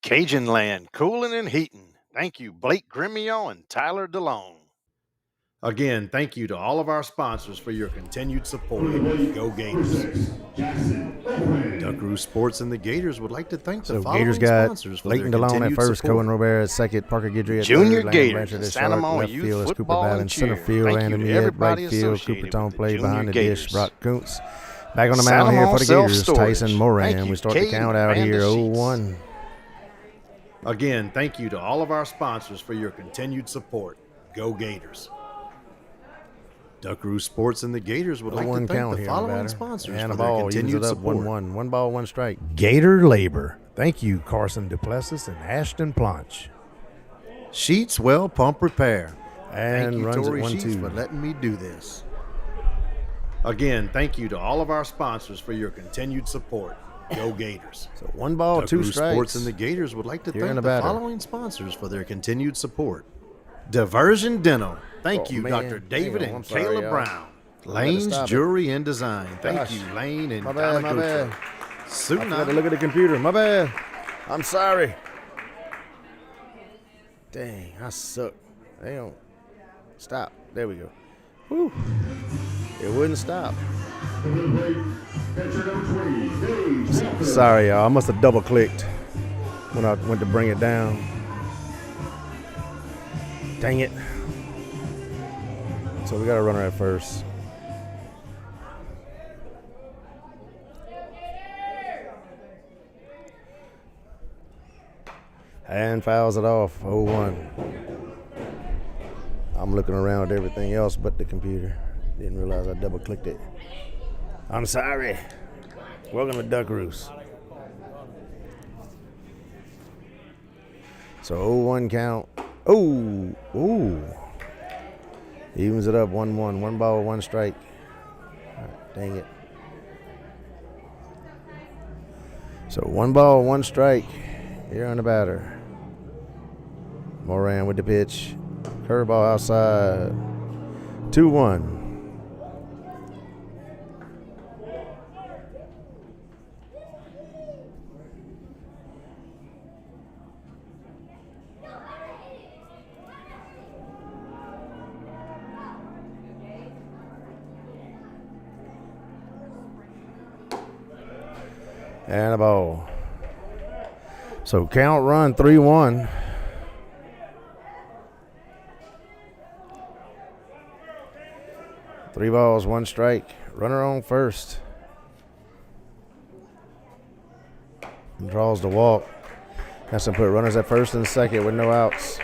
Cajun Land Cooling and Heating. Thank you, Blake Grimion and Tyler DeLong. Again, thank you to all of our sponsors for your continued support. Go Gators. Duckaroo Sports and the Gators would like to thank the following Gators got sponsors for Leighton their DeLone continued at first, support. Cohen Robert at second, Parker Guidry at Junior third, Gators, Blanchard at Santa short, Monica left Youth field is Cooper Football Ballin, and center Cheer. field, Thank Andy you to Mead, right everybody field, Cooper associated Tone with the play Junior behind the Gators. dish, Brock Kuntz. Back on the Santa mound here for the Monica Gators, Self-Storage. Tyson Moran. Thank We you, start the Cade count out and here, the 0-1. Again, thank you to all of our sponsors for your continued support. Go Gators. Duckaroo Sports and the Gators would like to 1 thank count the here, following batter. sponsors And for a their ball, evens continued it up, support. 1-1. 1 ball, 1 strike. Gator Labor. Thank you, Carson Duplessis and Ashton Planch. Sheets Well Pump Repair. And Thank you, runs at Tory Sheets, 1-2. for letting me do this. Again, thank you to all of our sponsors for your continued support. Go Gators. So 1 ball, 2 Duckaroo strikes. Sports and the Gators would like to Here in thank the the batter. following sponsors for their continued support. Diversion Dental. Thank Oh, you, man. Dr. David Hang on, and I'm sorry, Kayla y'all. Brown. I had to Lane's stop it. Jewelry and Design. Thank Gosh. you, Lane and My bad, my Donna bad. Gutra. I Suna. forgot to look at the computer. My bad. I'm sorry. Dang, I suck. They don't stop. There we go. Whew. It wouldn't stop. Sorry, y'all. I must have double clicked when I went to bring it down. Dang it. So we got a runner at first. And fouls it off. 0-1. I'm looking around at everything else but the computer. Didn't realize I double clicked it. I'm sorry. Welcome to Duck Roost. So 0-1 count. Oh, ooh. Evens it up 1-1. 1 ball, 1 strike. Right, dang it. So 1 ball, 1 strike. Here on the batter. Moran with the pitch. Curveball outside. 2-1. And a ball. So count run 3-1. Three balls, 1 strike. Runner on first. And draws the walk. Has to put runners at first and second with no outs.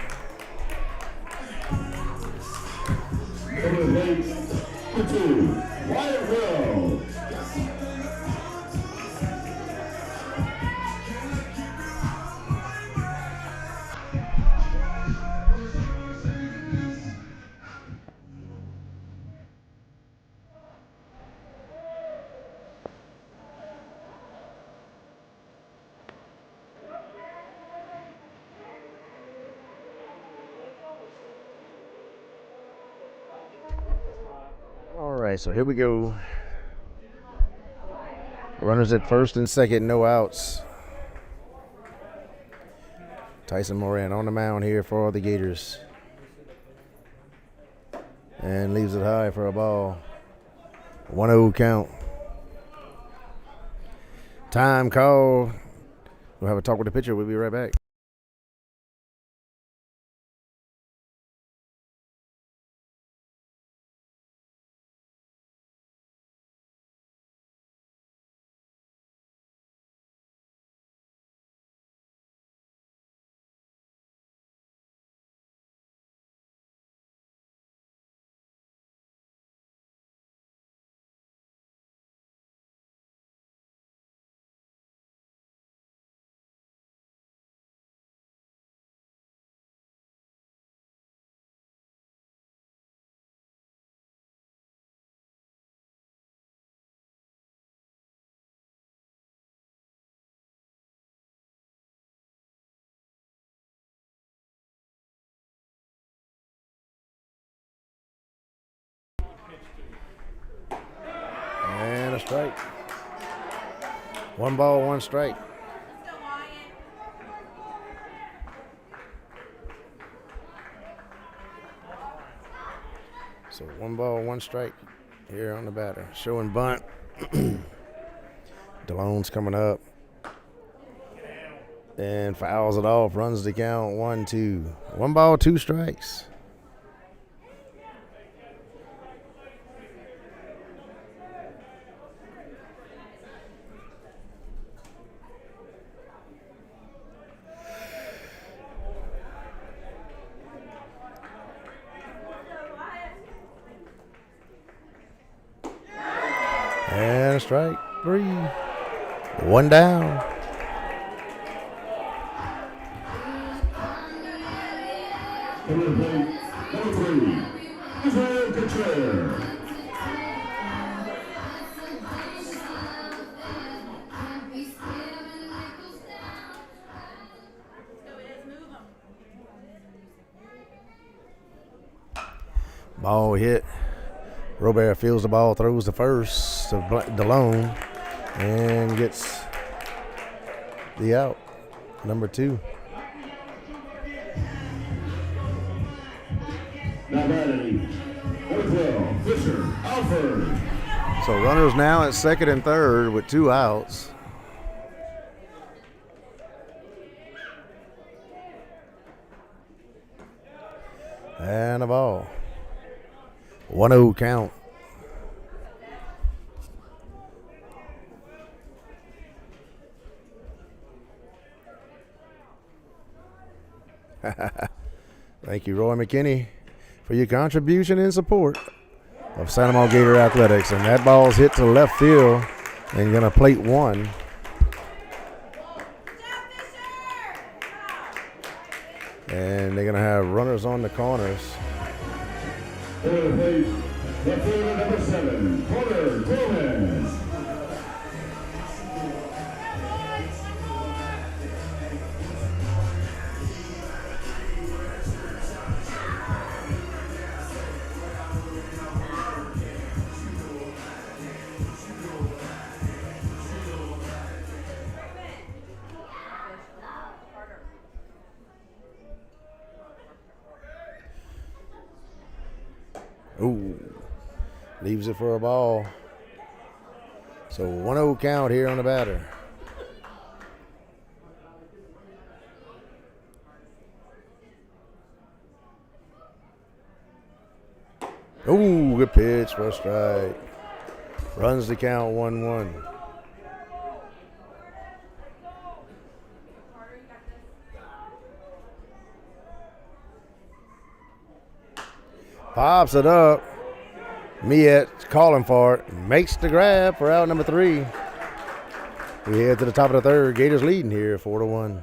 Number 2, Wyatt Will. All right, so here we go. Runners at first and second, no outs. Tyson Moran on the mound here for the Gators. And leaves it high for a ball. 1-0 count. Time call. We'll have a talk with the pitcher. We'll be right back. And a strike. 1 ball, 1 strike. So 1 ball, 1 strike here on the batter. Showing bunt. DeLone's coming up. And fouls it off. Runs the count. 1-2. 1 ball, 2 strikes. And a strike. 3. 1 down. Number 3, Israel Gators. Ball hit. Robert feels the ball, throws the first to DeLone, and gets the out. Number 2. Now batting, number 12, Fisher Alford. So runners now at second and third with 2 outs. And a ball. 1-0 count. Thank you, Roy McKinney, for your contribution and support of Santa Maria Gator Athletics. And that ball's hit to left field and going to plate one. And they're going to have runners on the corners. Left fielder number 7, Porter Gomez. Ooh, leaves it for a ball. So 1-0 count here on the batter. Ooh, good pitch for a strike. Runs the count 1-1. Pops it up. Miet calling for it. Makes the grab for out number 3. We head to the top of the third. Gators leading here 4-1.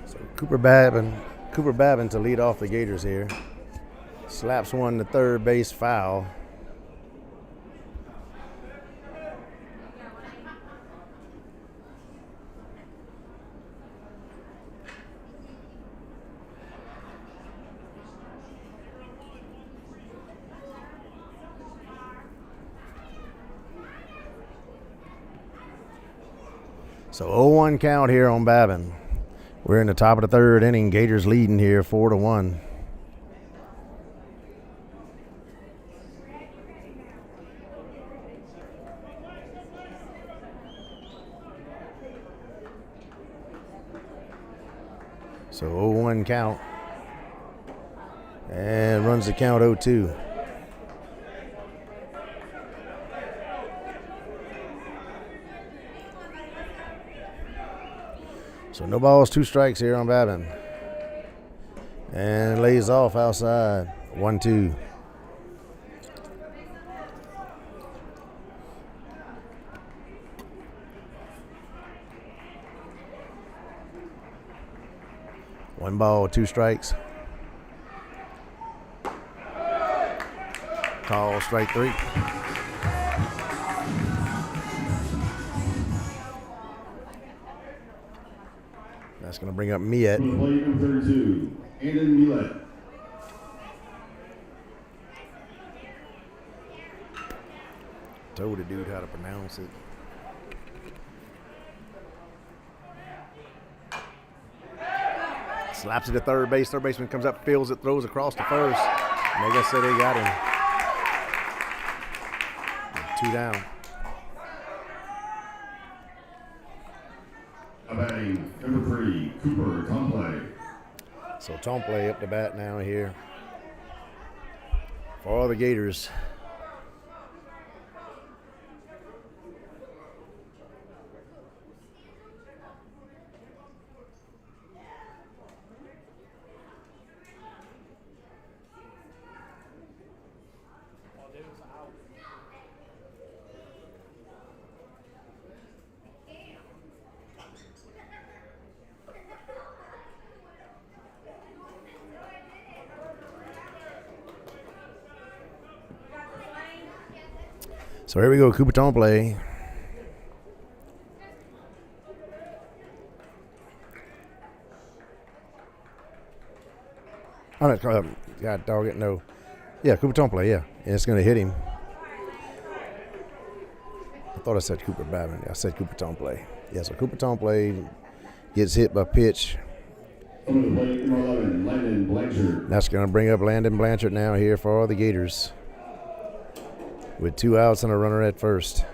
So Cooper Babin to lead off the Gators here. Slaps one to third base foul. So 0-1 count here on Babin. We're in the top of the third inning. Gators leading here 4-1. So 0-1 count. And runs the count 0-2. So no balls, 2 strikes here on Babin. And lays off outside. 1-2. One ball, 2 strikes. Call strike 3. That's going to bring up Miet. For the plate number 32, Aiden Millet. Told the dude how to pronounce it. Slaps it to third base. Third baseman comes up, fields it, throws across to first. And I guess they got him. 2 down. Batting number 3, Cooper Tomplay. So Tomplay up to bat now here for the Gators. So here we go, Cooper Tomplay. Oh, no, God dog it, no. Yeah, Cooper Tomplay, yeah. And it's going to hit him. I thought I said Cooper Babin. I said Cooper Tomplay. Yeah, so Cooper Tomplay gets hit by pitch. That's going to bring up Landon Blanchard now here for the Gators, with 2 outs and a runner at first.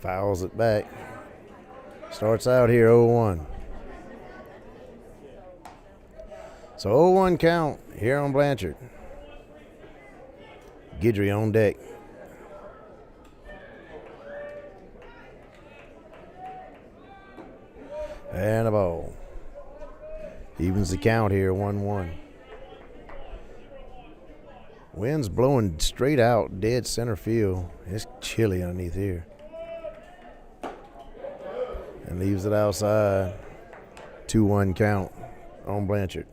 Fouls it back. Starts out here 0-1. So 0-1 count here on Blanchard. Guidry on deck. And a ball. Evens the count here, 1-1. Wind's blowing straight out, dead center field. It's chilly underneath here. And leaves it outside. 2-1 count on Blanchard.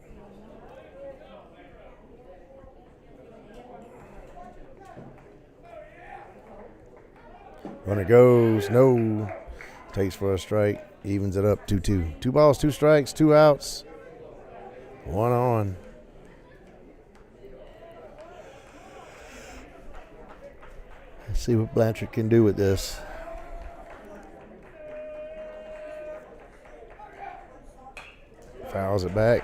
Runner goes, no. Takes for a strike, evens it up 2-2. 2 balls, 2 strikes, 2 outs. 1 on. Let's see what Blanchard can do with this. Fouls it back.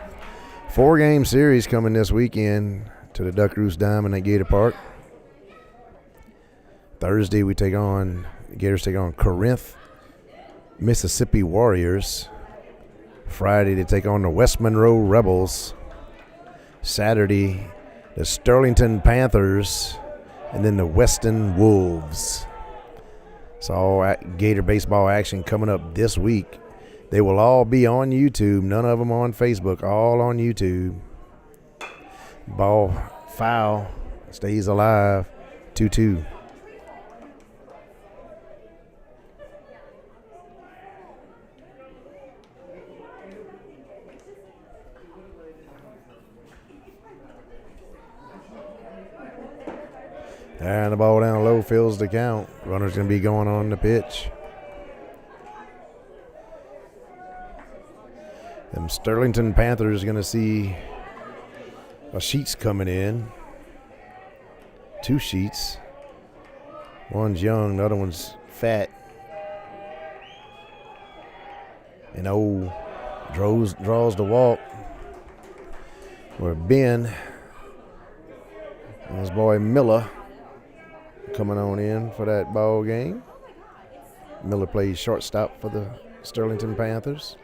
4-game series coming this weekend to the Duck Roost Diamond at Gator Park. Thursday Gators take on Corinth, Mississippi Warriors. Friday they take on the West Monroe Rebels. Saturday the Sterlington Panthers, and then the Weston Wolves. So all Gator baseball action coming up this week. They will all be on YouTube, none of them on Facebook, all on YouTube. Ball foul, stays alive, 2-2. And the ball down low fills the count. Runner's going to be going on the pitch. Them Sterlington Panthers going to see a Sheets coming in. 2 Sheets. One's young, the other one's fat. And draws the walk. Where Ben and his boy Miller coming on in for that ball game. Miller plays shortstop for the Sterlington Panthers.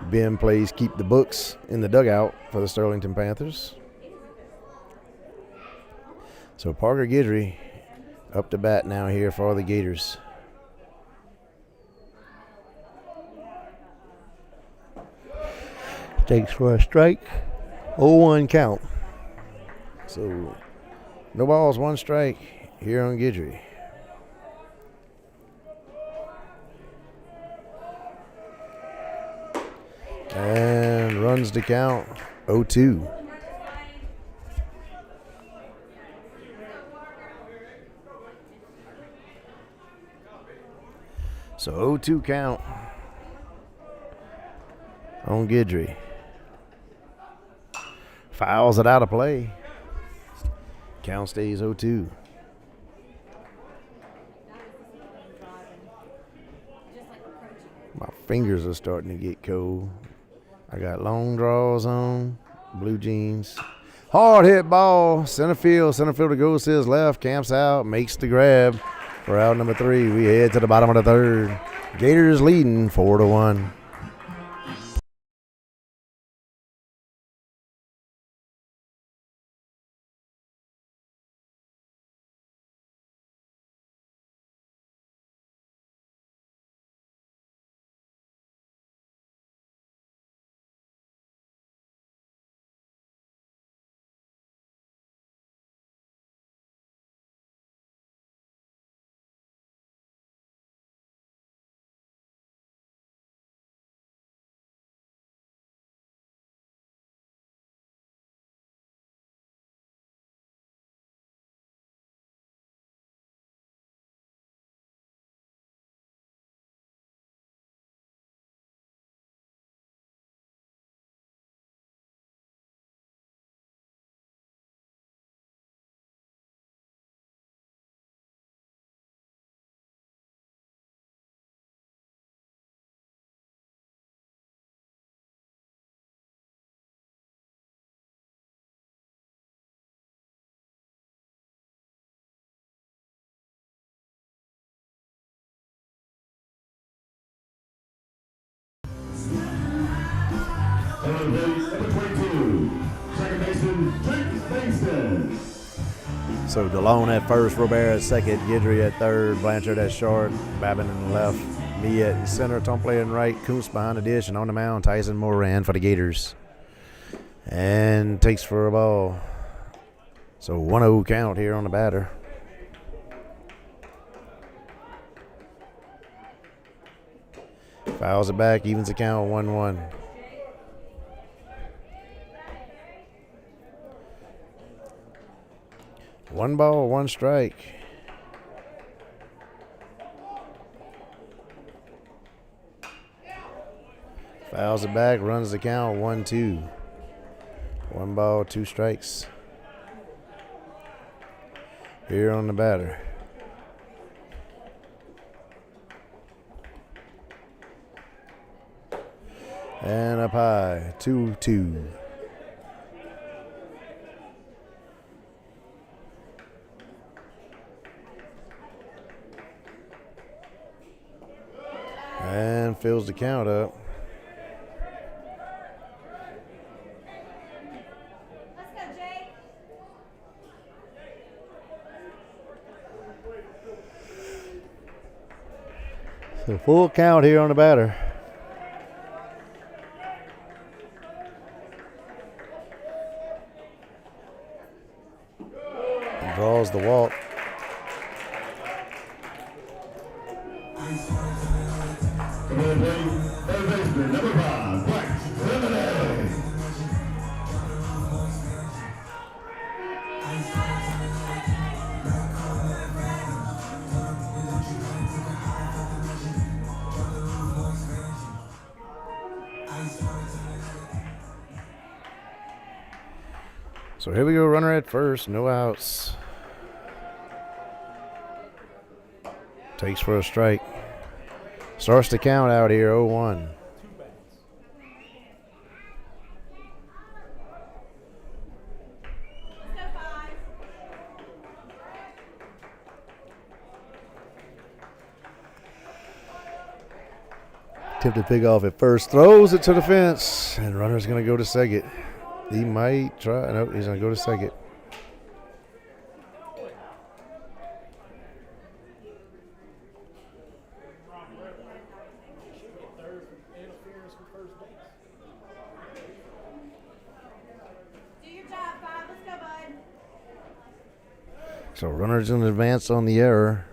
Ben plays keep the books in the dugout for the Sterlington Panthers. So Parker Guidry up to bat now here for the Gators. Takes for a strike. 0-1 count. So no balls, 1 strike here on Guidry. And runs the count, 0-2. So 0-2 count on Guidry. Fouls it out of play. Count stays 0-2. My fingers are starting to get cold. I got long draws on, blue jeans. Hard hit ball, center fielder goes to his left, camps out, makes the grab for out number 3. We head to the bottom of the third. Gators leading 4-1. Number 22, second baseman, Drake Langston. So DeLone at first, Robert at second, Guidry at third, Blanchard at short, Babin in left, me at center, Tomplay in right, Kuntz behind the dish, and on the mound, Tyson Moran for the Gators. And takes for a ball. So 1-0 count here on the batter. Fouls it back, evens the count 1-1. One ball, one strike. Fouls it back, runs the count 1-2. One ball, two strikes. Here on the batter. And up high, 2-2. And fills the count up. Let's go, Jay. So full count here on the batter. And draws the walk. Third baseman, number 5, Black Lemonade. So here we go, runner at first, no outs. Takes for a strike. Starts the count out here, 0-1. Tipped pig off at first, throws it to the fence, and runner's going to go to second. He might try. Nope, he's going to go to second. Do your job, Bob. Let's go, bud. So runner's in advance on the error.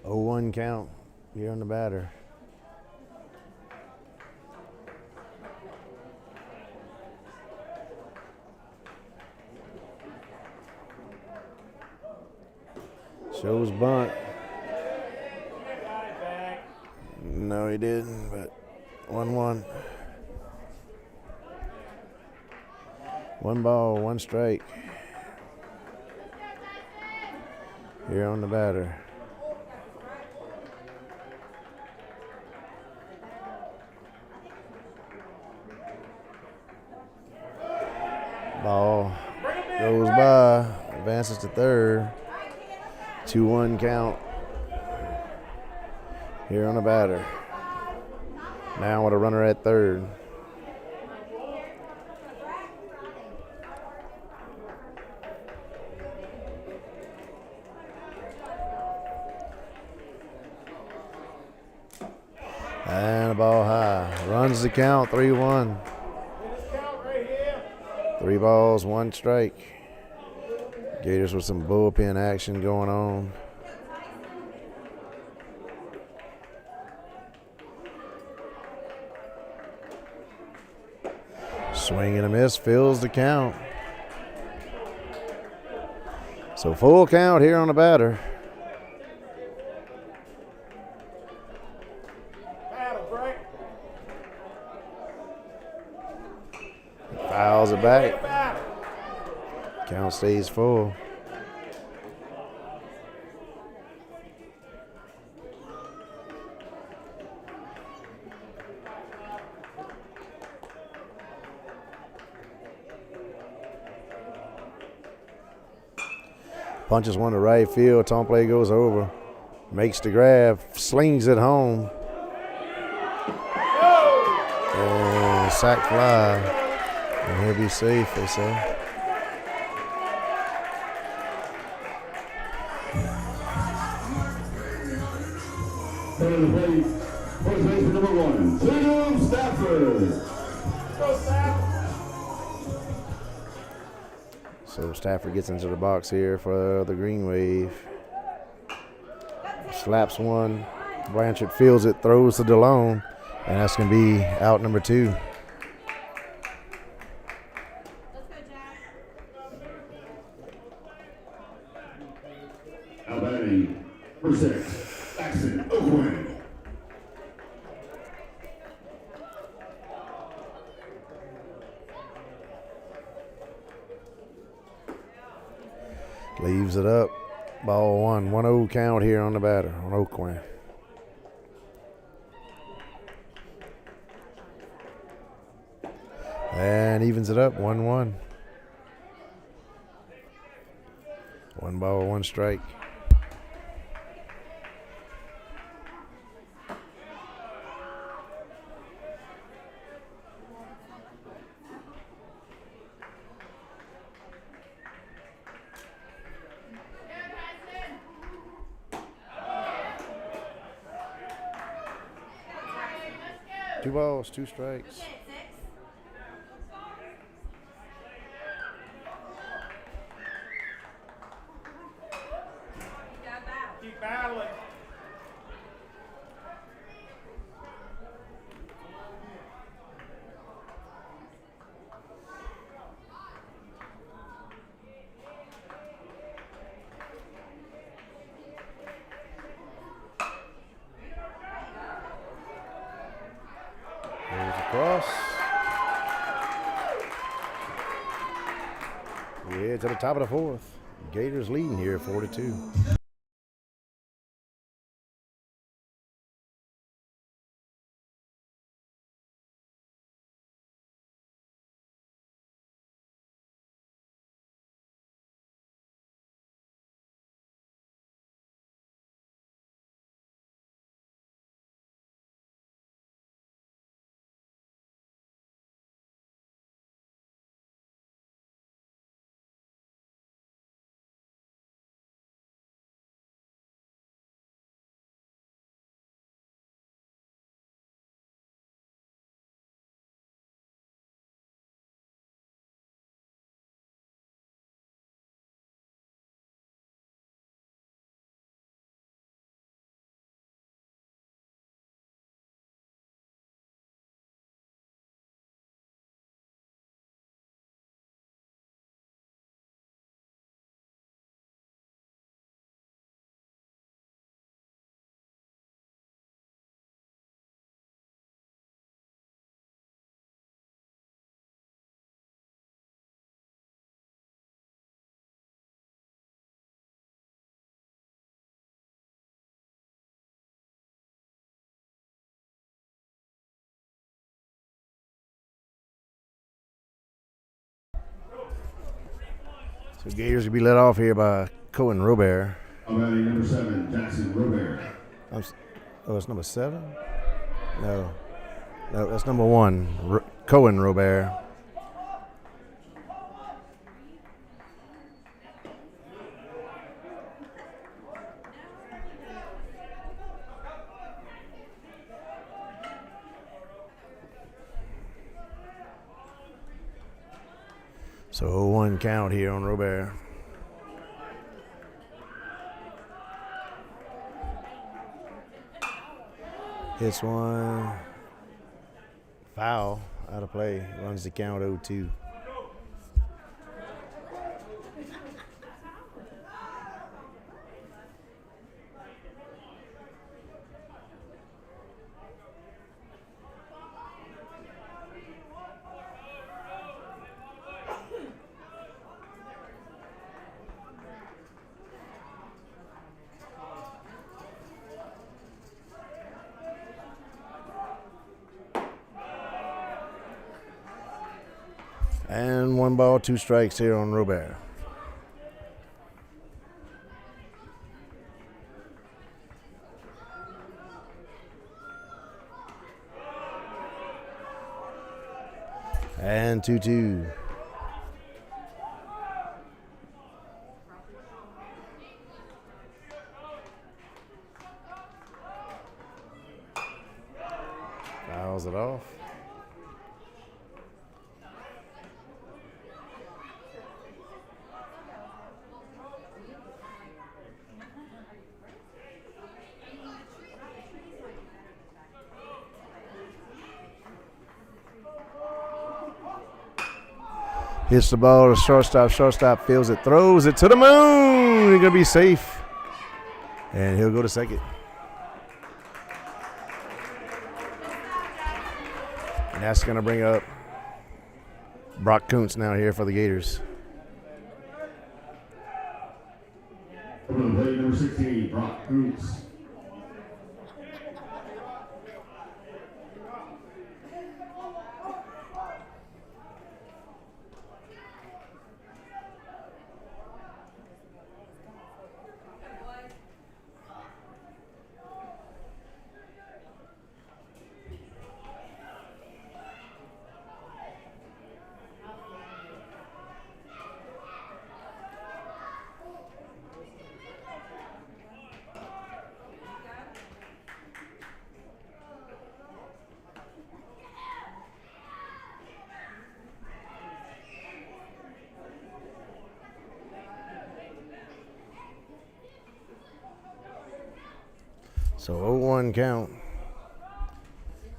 0-1 count here on the batter. Shows bunt. No, he didn't, but 1-1. 1 ball, 1 strike. Here on the batter. Ball goes by, advances to third. 2-1 count. Here on the batter. Now with a runner at third. And a ball high. Runs the count, 3-1. 3 balls, 1 strike. Gators with some bullpen action going on. Swing and a miss, fills the count. So full count here on the batter. Fouls it back. Count stays full. Punches one to right field. Tom play goes over. Makes the grab. Slings it home. And sack fly. And he'll be safe, they say. To the plate, first baseman number 1, Tatum Stafford. So Stafford gets into the box here for the green wave. Slaps one. Blanchard fields it, throws to DeLone, and that's going to be out number 2. Now batting, number 6, Jackson Oakland. Leaves it up. Ball 1. 1-0 count here on the batter on Oakland. And evens it up. 1-1. 1 ball, 1 strike. Two balls, 2 strikes. Keep battling. Goes across. Yeah, to the top of the 4th. Gators leading here 4-2. So Gators will be led off here by Cohen Robert. Batting number 7, Jackson Robert. Oh, it's number 7? No, that's number 1, Cohen Robert. So 0-1 count here on Robert. Hits one. Foul. Out of play. Runs the count 0-2. And 1 ball, 2 strikes here on Robert. And 2-2. Fouls it off. Hits the ball to shortstop. Shortstop feels it, throws it to the moon. He's going to be safe. And he'll go to second. And that's going to bring up Brock Kuntz now here for the Gators. Play number 16, Brock Kuntz. So 0-1 count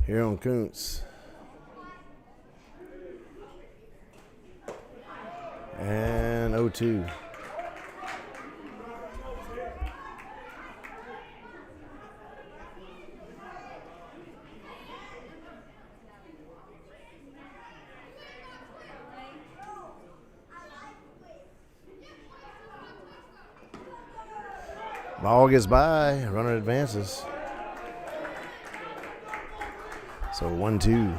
here on Kuntz. And 0-2. Ball gets by, runner advances. So 1-2.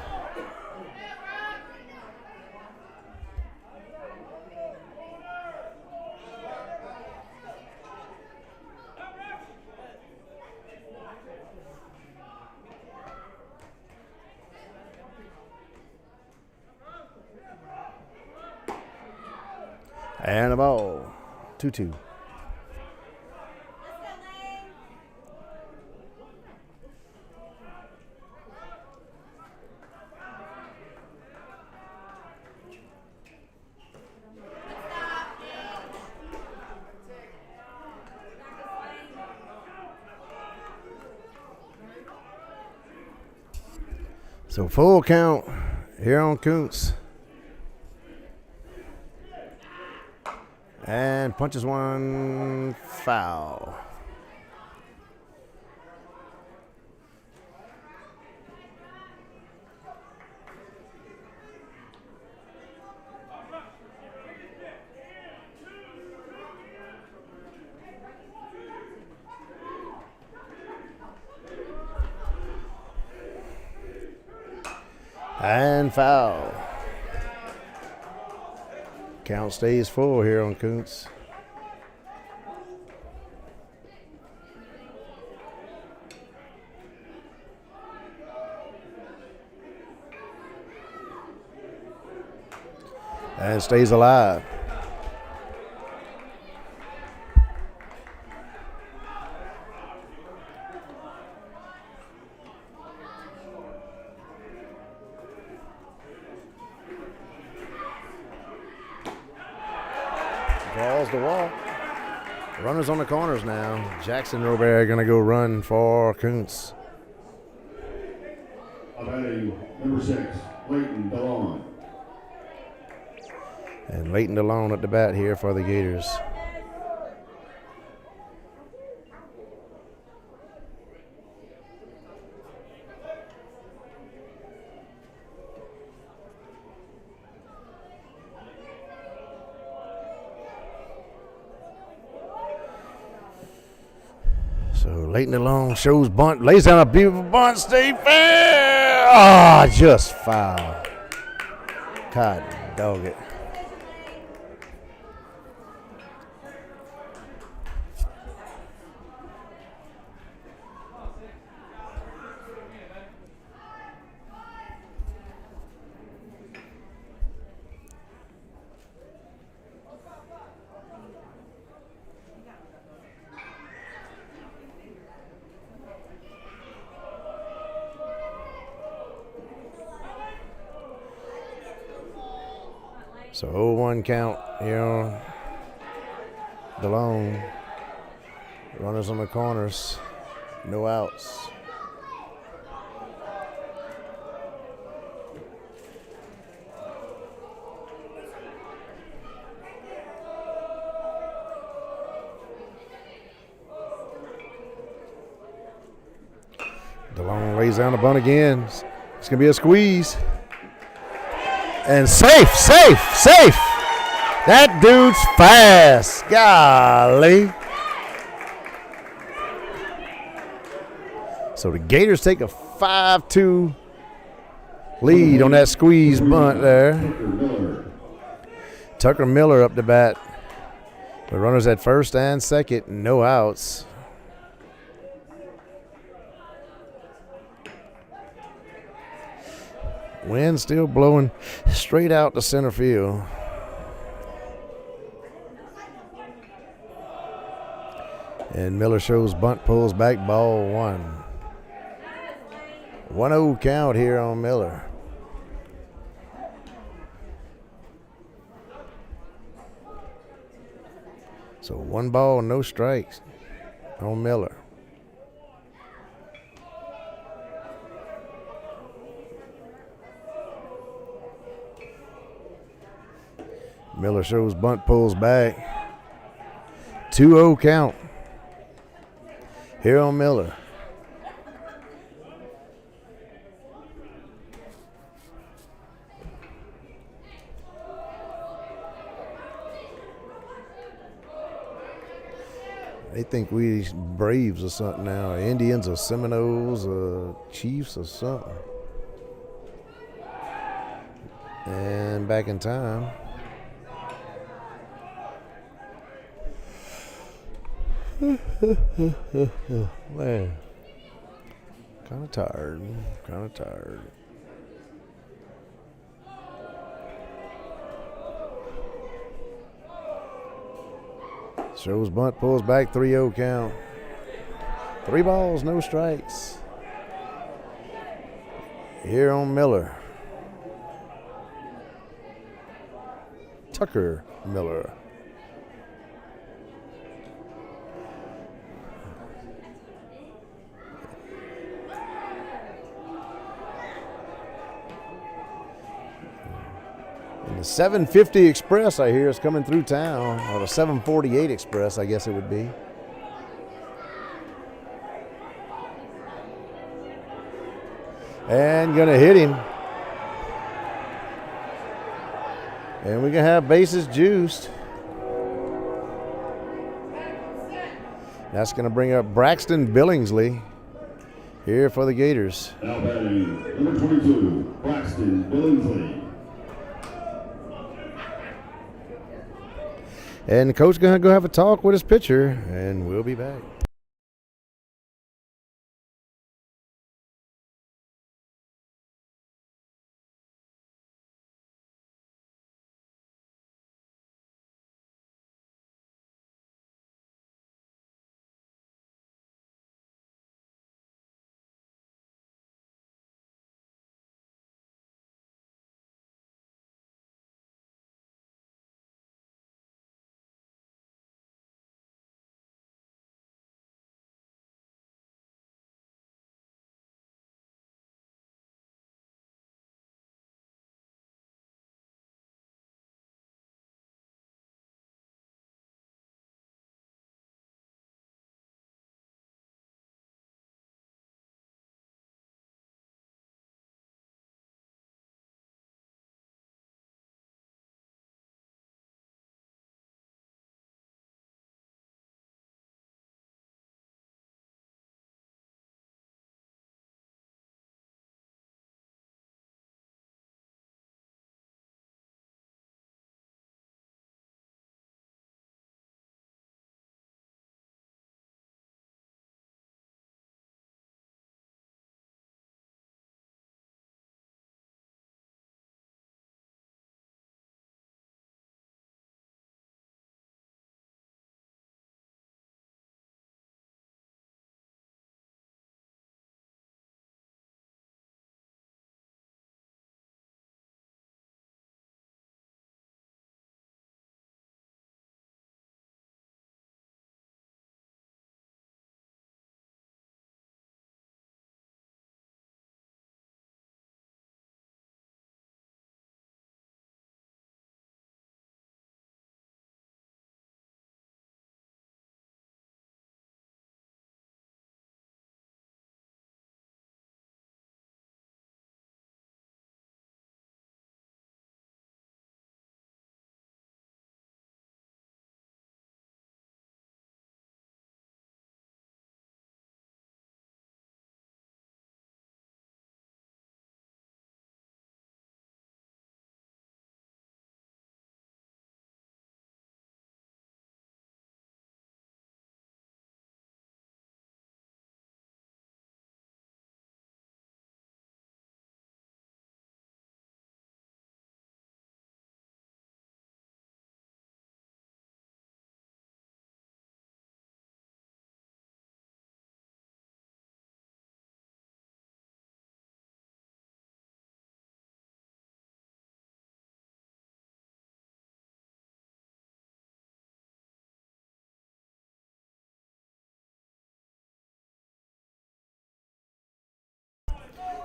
And a ball. 2-2. So full count here on Kuntz. And punches one, foul. And foul. Count stays full here on Kuntz. And stays alive. Draws the walk. Runners on the corners now. Jackson and Robert are going to go run for Kuntz. Batting number 6, Leighton DeLon. And Leighton DeLone at the bat here for the Gators. So Leighton DeLone shows bunt, lays down a beautiful bunt, stay fair. Ah, just foul. God dog it. So 0-1 count here on DeLone. Runners on the corners. No outs. DeLone lays down the bunt again. It's going to be a squeeze. And safe. That dude's fast. Golly. So the Gators take a 5-2 lead on that squeeze bunt there. Tucker Miller up the bat. The runners at first and second, no outs. Wind still blowing straight out to center field. And Miller shows bunt, pulls back, ball 1. 1-0 count here on Miller. So 1 ball, no strikes on Miller. Miller shows bunt, pulls back. 2-0 count here on Miller. They think we Braves or something now, Indians or Seminoles or Chiefs or something. And back in time. Man, kind of tired. Shows bunt, pulls back, 3-0 count. 3 balls, no strikes. Here on Miller. Tucker Miller. The 750 Express, I hear, is coming through town, or the 748 Express, I guess it would be. And gonna hit him. And we can have bases juiced. That's gonna bring up Braxton Billingsley here for the Gators. Now batting number 22, Braxton Billingsley. And the coach going to go have a talk with his pitcher, and we'll be back.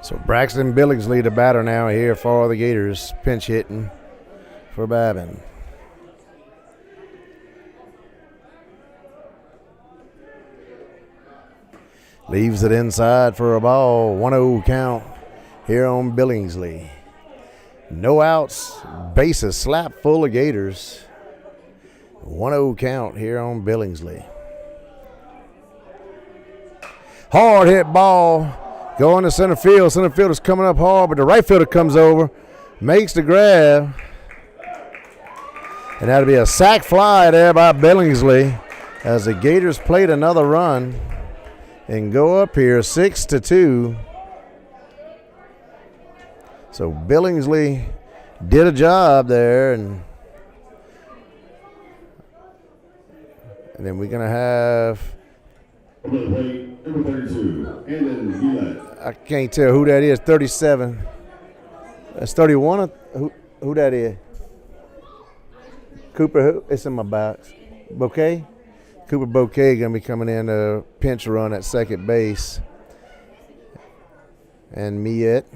So Braxton Billingsley, the batter now here for the Gators, pinch hitting for Babin. Leaves it inside for a ball. 1-0 count here on Billingsley. No outs, bases slap full of Gators. 1-0 count here on Billingsley. Hard hit ball. Going to center field. Center field is coming up hard, but the right fielder comes over, makes the grab. And that'll be a sac fly there by Billingsley as the Gators played another run and go up here 6-2. So Billingsley did a job there, and then we're going to have, Number 32, and then I can't tell who that is, 37. That's 31. Who that is? Cooper, who? It's in my box. Bouquet? Cooper Bouquet going to be coming in to pinch run at second base. And Miette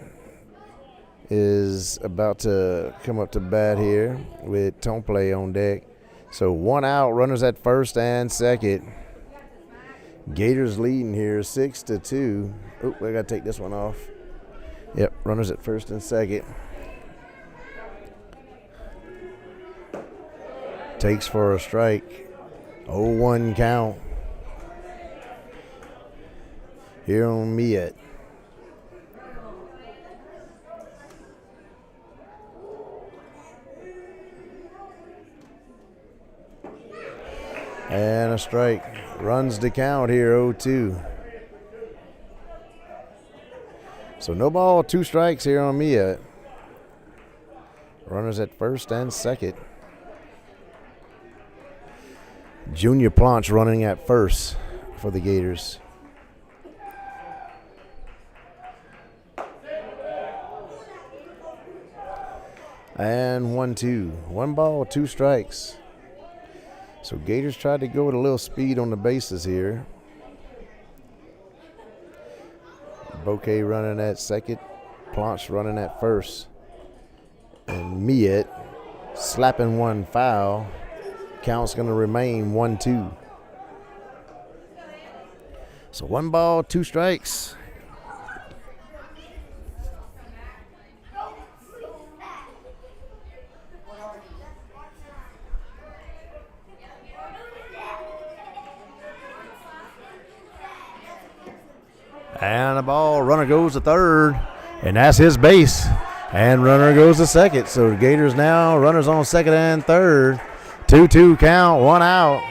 is about to come up to bat here with Tomplay on deck. So 1 out, runners at first and second. Gators leading here 6-2. Oh, I got to take this one off. Yep, runners at first and second. Takes for a strike. 0-1 count here on Miette. And a strike. Runs the count here, 0-2. So no ball, 2 strikes here on Mia. Runners at first and second. Junior Planch running at first for the Gators. And 1-2. 1 ball, 2 strikes. So Gators tried to go with a little speed on the bases here. Bouquet running at second. Planch running at first. And Miet slapping one foul. Count's going to remain 1-2. So 1 ball, 2 strikes. And the ball, runner goes to third, and that's his base. And runner goes to second. So the Gators now, runners on second and third. 2-2 count, 1 out.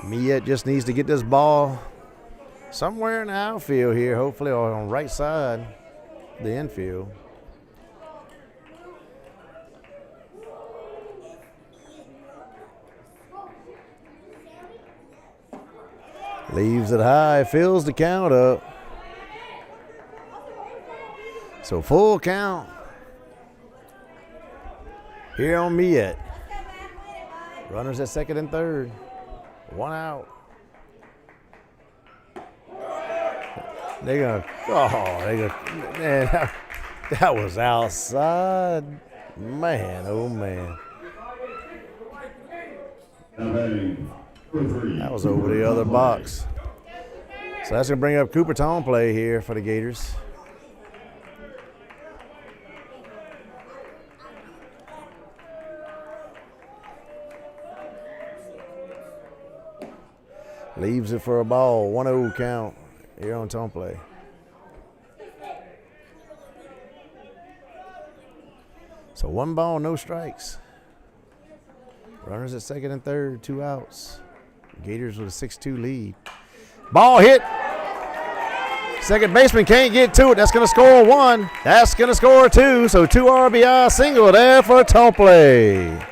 Miet just needs to get this ball somewhere in the outfield here, hopefully, or on the right side, the infield. Leaves it high, fills the count up. So full count here on Miet. Runners at second and third. 1 out. Man, that was outside. Man, oh man. That was over the other box. So that's going to bring up Cooperton play here for the Gators. Leaves it for a ball. 1-0 count here on tone play. So 1 ball, no strikes. Runners at second and third, 2 outs. Gators with a 6-2 lead. Ball hit. Second baseman can't get to it. That's going to score 1. That's going to score 2. So 2 RBI single there for Tomplay.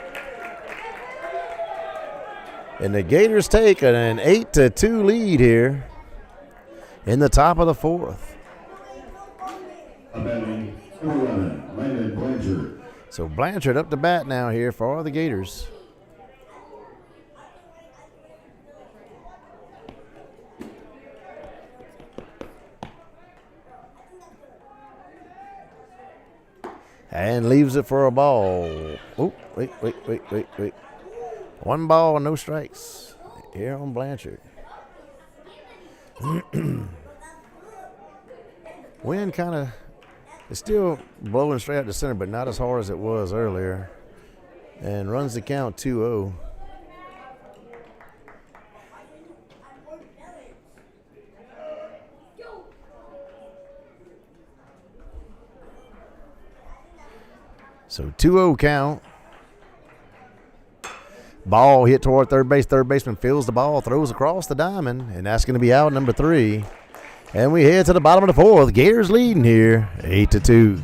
And the Gators take an 8-2 lead here in the top of the 4th. So Blanchard up to bat now here for the Gators. And leaves it for a ball. Oh, wait. 1 ball, no strikes here on Blanchard. Wind kind of is still blowing straight out the center, but not as hard as it was earlier. And runs the count 2-0. So 2-0 count. Ball hit toward third base. Third baseman fields the ball, throws across the diamond, and that's going to be out number 3. And we head to the bottom of the 4th. Gators leading here 8-2.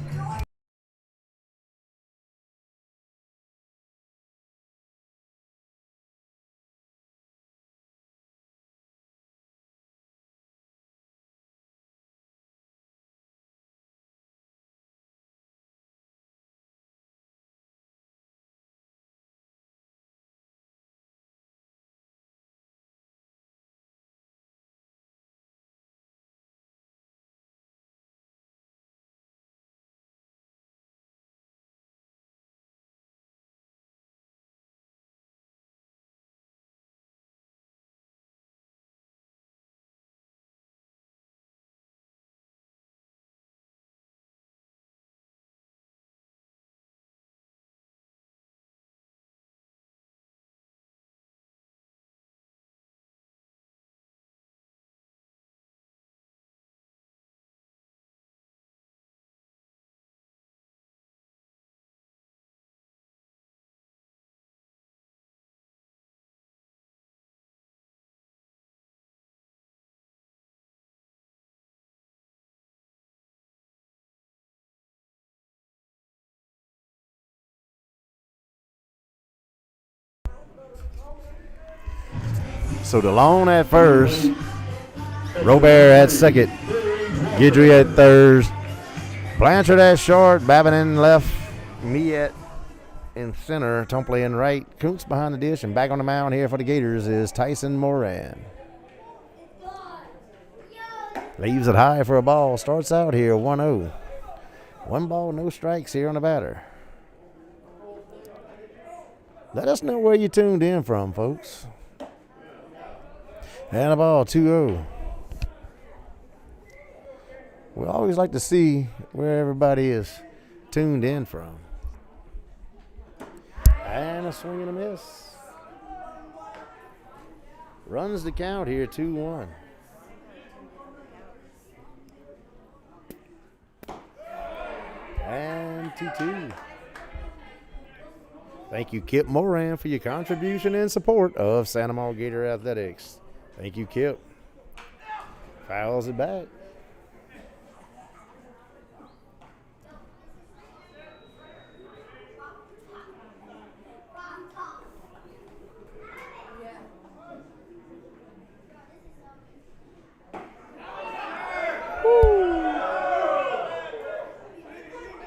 So DeLone at first, Robert at second, Guidry at third, Blanchard at short, Babin in left, me at in center, Tompley in right, Kuntz behind the dish, and back on the mound here for the Gators is Tyson Moran. Leaves it high for a ball, starts out here 1-0. 1 ball, no strikes here on the batter. Let us know where you tuned in from, folks. And a ball, 2-0. We always like to see where everybody is tuned in from. And a swing and a miss. Runs the count here, 2-1. And 2-2. Thank you, Kip Moran, for your contribution and support of Santa Maria Gator Athletics. Thank you, Kip. Fouls it back.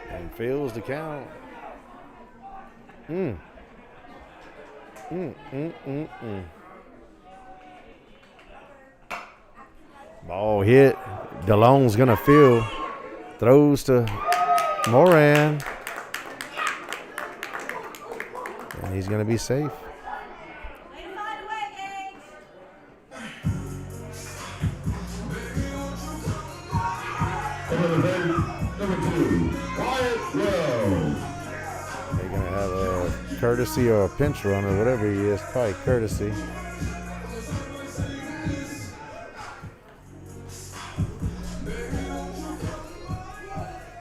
And fills the count. Ball hit. DeLone's going to field. Throws to Moran. And he's going to be safe. They're going to have a courtesy or a pinch run or whatever he is. Probably courtesy.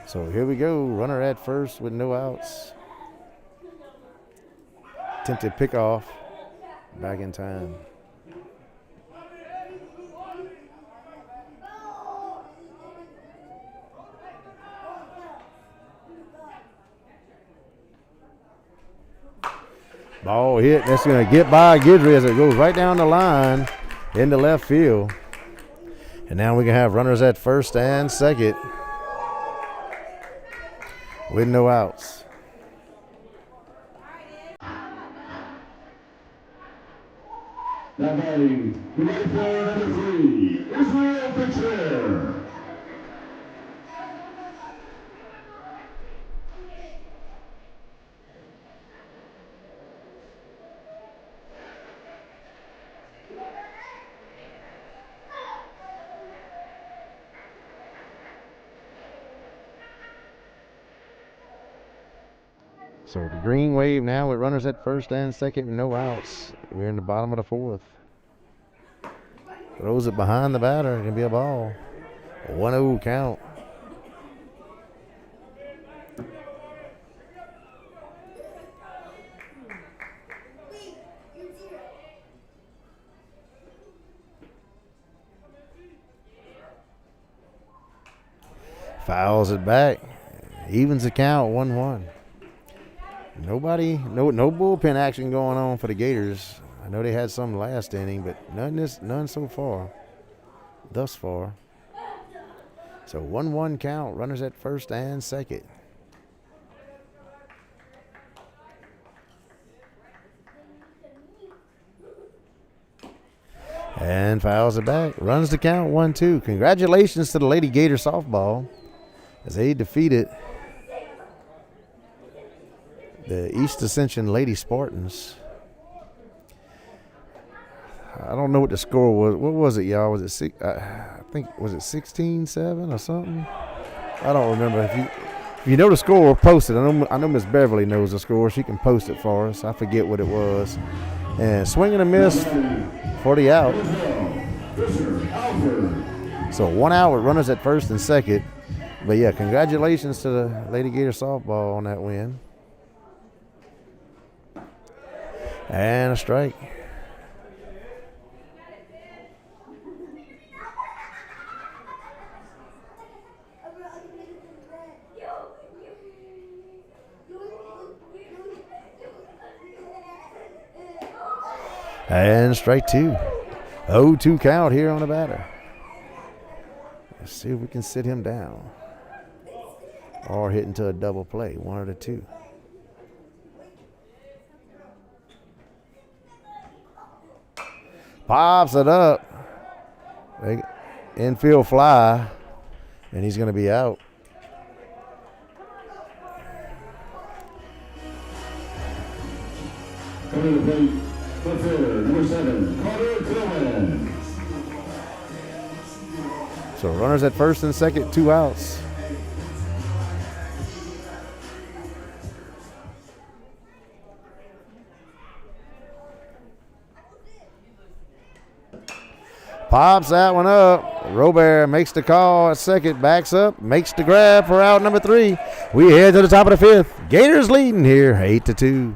So here we go. Runner at first with no outs. Attempted pickoff. Back in time. Ball hit. That's going to get by Guidry as it goes right down the line into left field. And now we can have runners at first and second with no outs. Now batting, right fielder number 3, Israel Pitcher. So the green wave now with runners at first and second with no outs. We're in the bottom of the fourth. Throws it behind the batter. It can be a ball. 1-0 count. Fouls it back. Evens the count 1-1. No bullpen action going on for the Gators. I know they had some last inning, but none so far, thus far. So 1-1 count, runners at first and second. And fouls it back, runs the count 1-2. Congratulations to the Lady Gator softball as they defeated the East Ascension Lady Spartans. I don't know what the score was. What was it, y'all? Was it I think was it 16-7 or something? I don't remember. If you know the score, post it. I know Miss Beverly knows the score. She can post it for us. I forget what it was. And swing and a miss for the out. So 1 out with runners at first and second. But yeah, congratulations to the Lady Gator softball on that win. And a strike. And strike 2. 0-2 count here on the batter. Let's see if we can sit him down or hit into a double play, one of the two. Pops it up. Infield fly, and he's going to be out. Coming to the plate, left fielder, number 7, Carter Tillman. So runners at first and second, 2 outs. Pops that one up. Robert makes the call at second, backs up, makes the grab for out number 3. We head to the top of the 5th. Gators leading here, 8-2.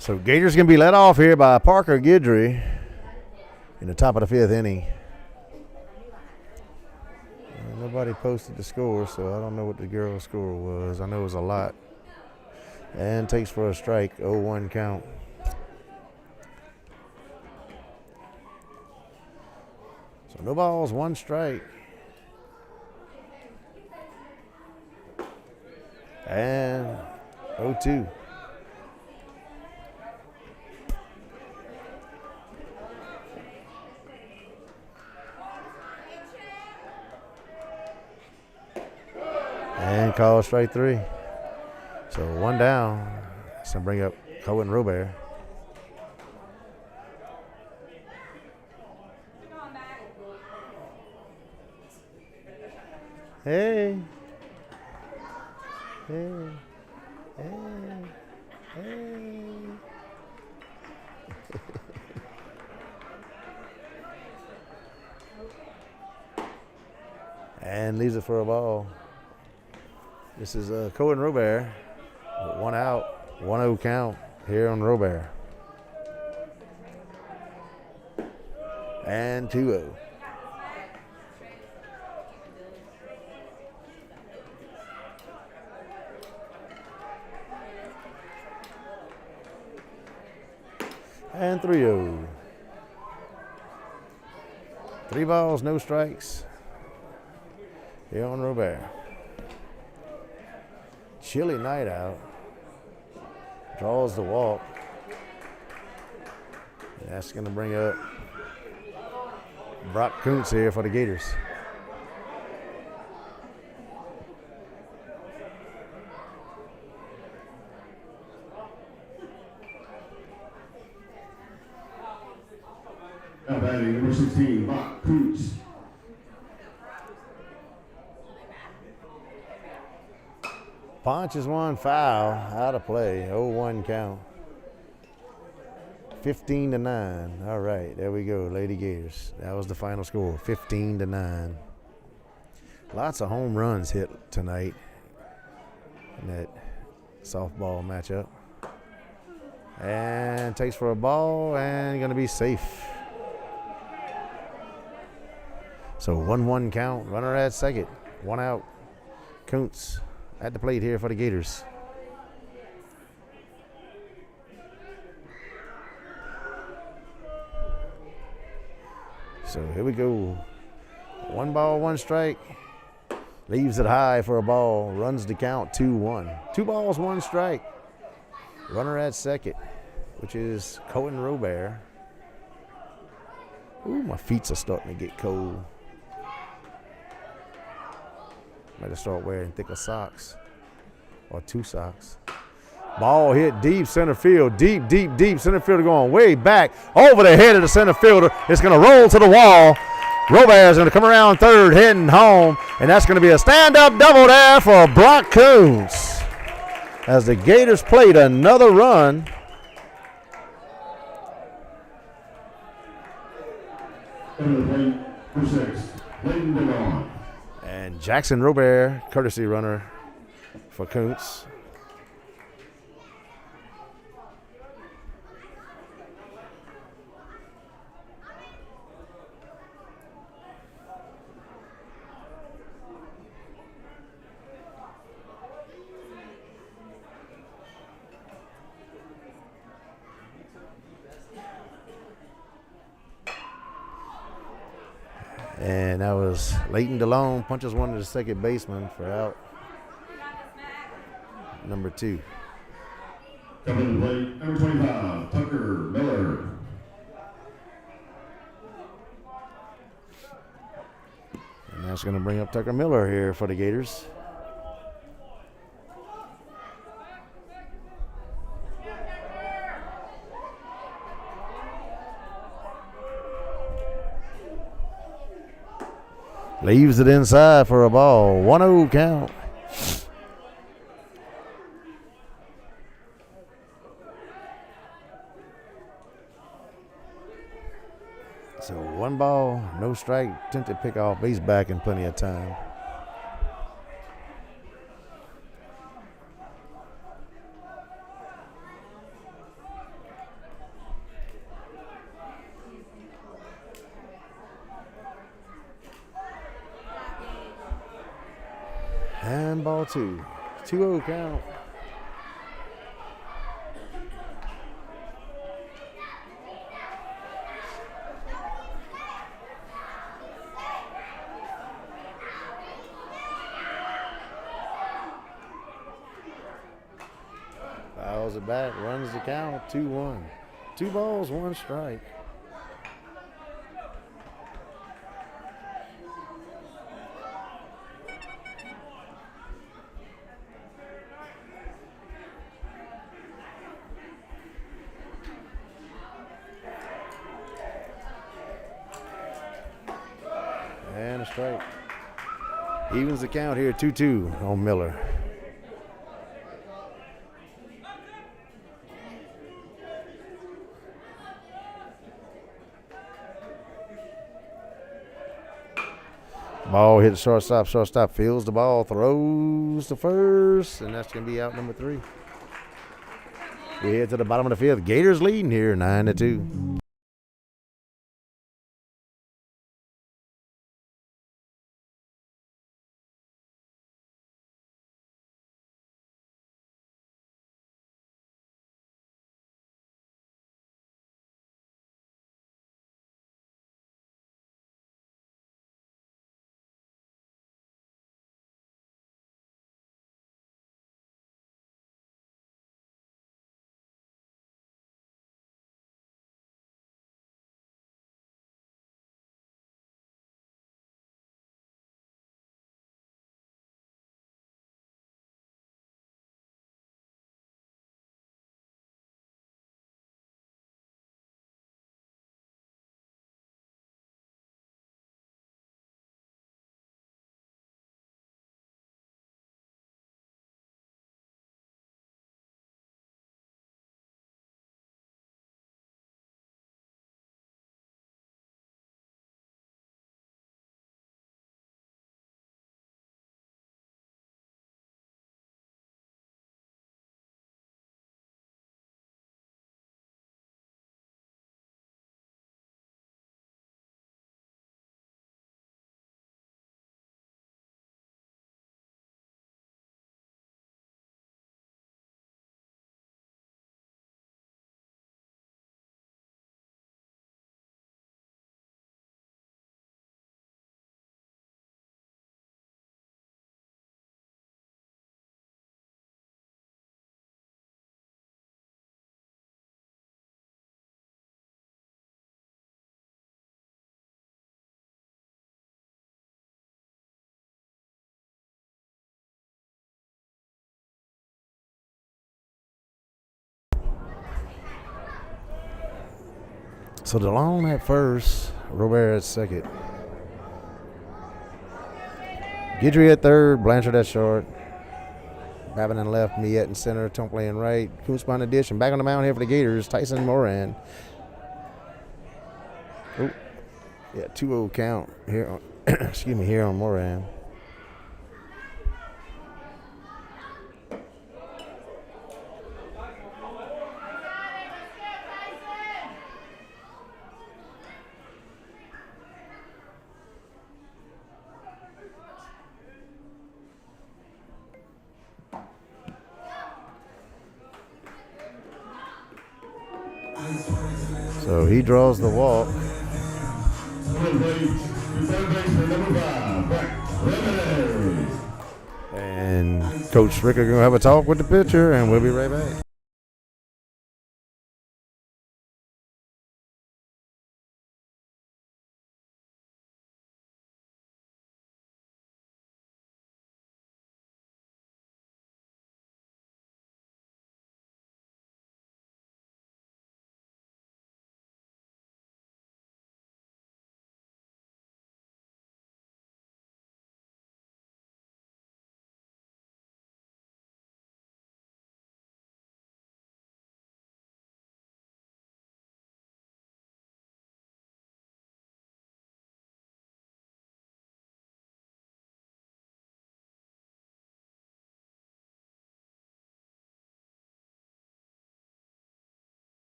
So Gators going to be let off here by Parker Guidry in the top of the 5th inning. Nobody posted the score, so I don't know what the girls' score was. I know it was a lot. And takes for a strike, 0-1 count. So no balls, 1 strike. And 0-2. And call strike 3. So 1 down. So bring up Cohen Robert. Hey. Hey. Hey. Hey. And leaves it for a ball. This is Cohen Robert with 1 out, 1-0 count here on Robert. And 2-0. And 3-0. 3 balls, no strikes here on Robert. Chilly night out. Draws the walk. And that's going to bring up Brock Kuntz here for the Gators. Now batting number 16, Brock Kuntz. Ponch is 1 foul, out of play, 0-1 count. 15-9. All right, there we go, Lady Gators. That was the final score, 15-9. Lots of home runs hit tonight in that softball matchup. And takes for a ball and going to be safe. So 1-1 count, runner at second, 1 out. Kuntz at the plate here for the Gators. So here we go. 1 ball, 1 strike. Leaves it high for a ball. Runs the count 2-1. 2 balls, 1 strike. Runner at second, which is Cohen Robert. Ooh, my feet are starting to get cold. Better start wearing thicker socks or 2 socks. Ball hit deep center field. Deep center fielder going way back over the head of the center fielder. It's going to roll to the wall. Robert's going to come around third, heading home, and that's going to be a stand-up double there for Brock Coons as the Gators played another run. And Jackson Robert, courtesy runner for Kuntz. And that was Leighton DeLone, punches one to the second baseman for out number 2. Coming to plate, number 25, Tucker Miller. And that's going to bring up Tucker Miller here for the Gators. Leaves it inside for a ball. 1-0 count. So 1 ball, no strike. Tempted pick off. Base back in plenty of time. And ball 2. 2-0 count. Fouls it back, runs the count, 2-1. 2 balls, 1 strike. And a strike. Evens the count here, 2-2 on Miller. Ball hit shortstop. Shortstop fields the ball, throws to first, and that's going to be out number 3. We head to the bottom of the 5th. Gators leading here 9-2. So DeLong at first, Robert at second. Guidry at third, Blanchard at short. Babin in left, Miette in center, Tumpley in right. Koontz behind the dish, and back on the mound here for the Gators, Tyson Moran. Oh, yeah, 2-0 count here on, excuse me, here on Moran. So he draws the walk. And Coach Ricker going to have a talk with the pitcher, and we'll be right back.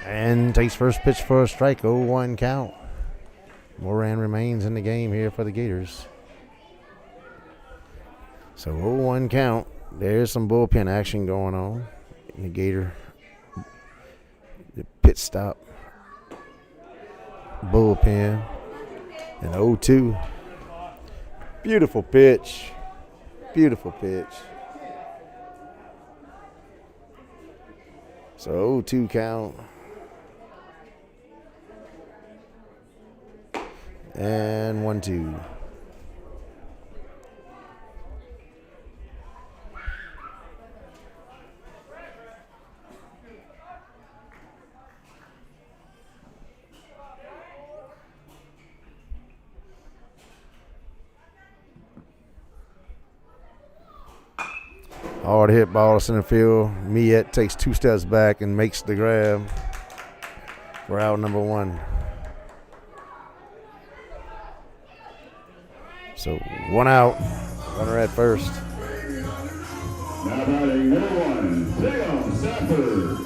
And takes first pitch for a strike, 0-1 count. Moran remains in the game here for the Gators. So 0-1 count. There's some bullpen action going on in the Gator. The pit stop. Bullpen. And 0-2. Beautiful pitch. Beautiful pitch. So 0-2 count. And 1-2. Hard hit ball to center field. Miette takes 2 steps back and makes the grab. We're out number 1. So 1 out. Runner at first. Now batting number 1, Dale Stafford.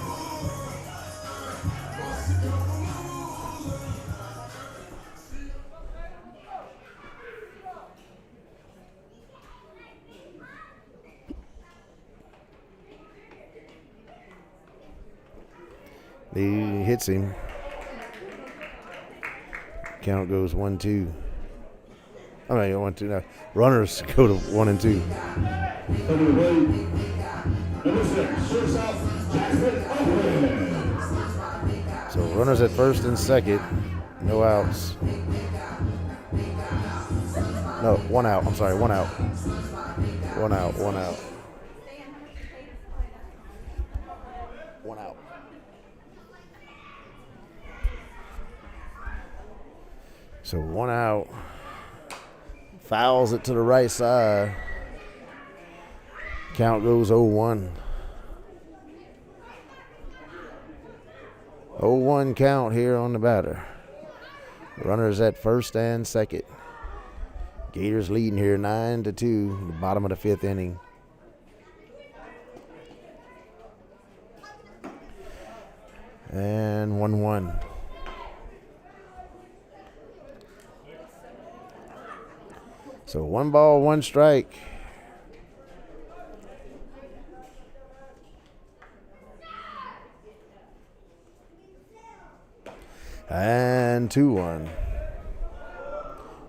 He hits him. Count goes 1-2. I mean, 1-2 now. Runners go to 1 and 2. So runners at first and second. No outs. No, 1 out. I'm sorry, 1 out. 1 out, 1 out. 1 out. So 1 out. Fouls it to the right side. Count goes 0-1. 0-1 count here on the batter. Runners at first and second. Gators leading here 9-2, the bottom of the 5th inning. And 1-1. So 1 ball, 1 strike. And 2-1.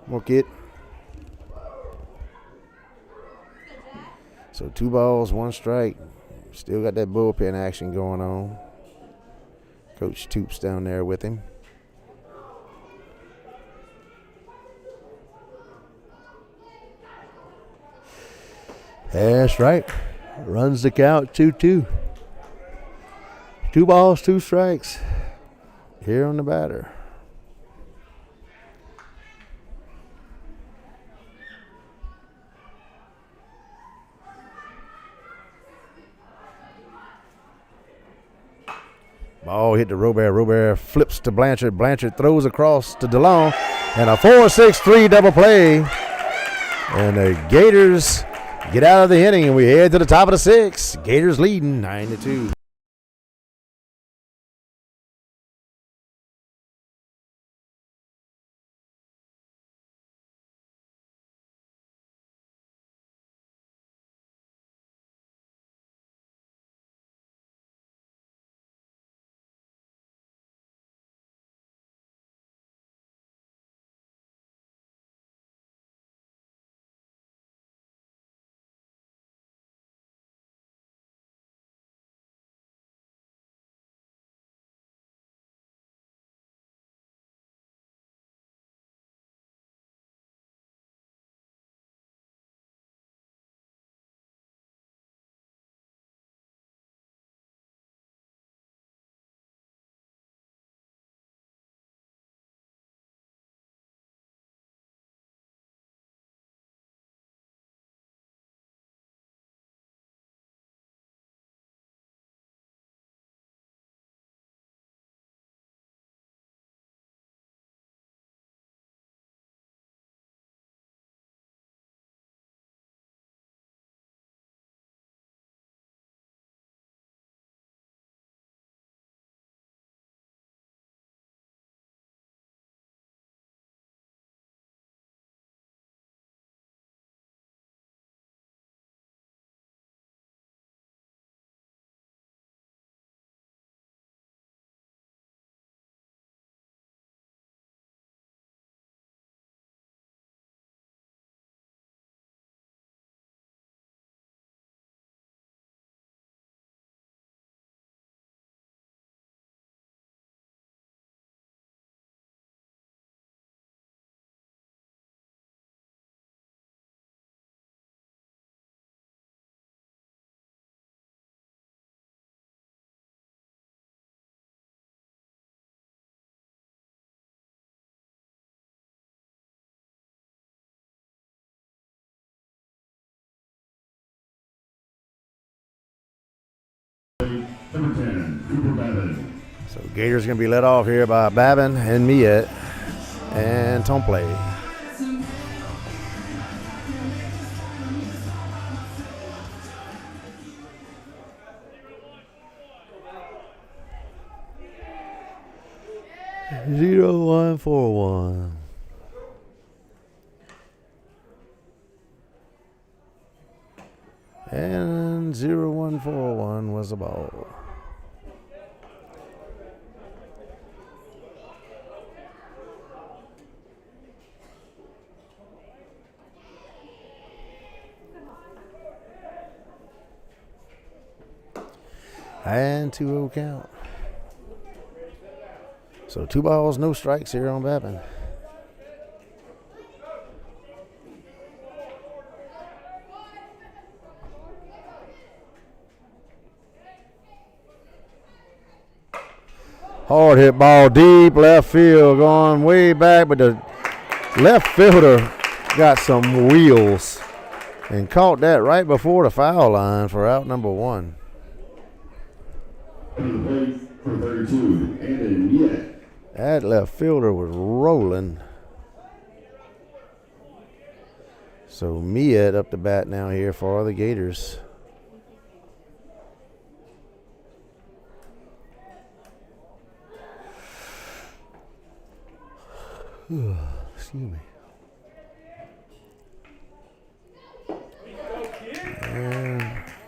More kid. So 2 balls, 1 strike. Still got that bullpen action going on. Coach Toops down there with him. That's right. Runs the count 2-2. 2 balls, 2 strikes here on the batter. Ball hit to Robert. Robert flips to Blanchard. Blanchard throws across to DeLong. And a 4-6-3 double play. And the Gators get out of the inning, and we head to the top of the 6th. Gators leading 9-2. Number 10, Cooper Babin. So Gators going to be led off here by Babin and Miet and Tomplay. Zero 1 4 1. And 0-1-4-1 was the ball. And 2-0 count. So 2 balls, no strikes here on Babin. Hard hit ball deep left field, going way back, but the left fielder got some wheels and caught that right before the foul line for out number 1. Under the plate for 32, and Miet. That left fielder was rolling. So Miet up the bat now here for the Gators. Excuse me. And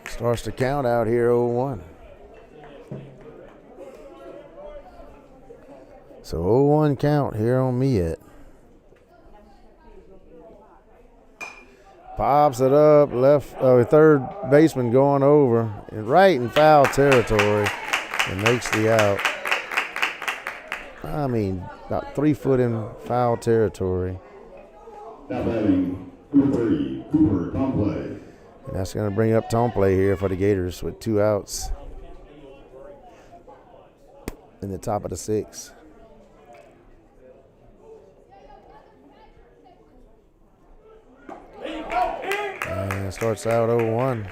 starts to count out here 0-1. So 0-1 count here on Miet. Pops it up, third baseman going over and right in foul territory and makes the out. I mean, about 3 foot in foul territory. Now batting, number 3, Cooper Tomplay. And that's going to bring up tone play here for the Gators with 2 outs in the top of the 6th. And starts out 0-1.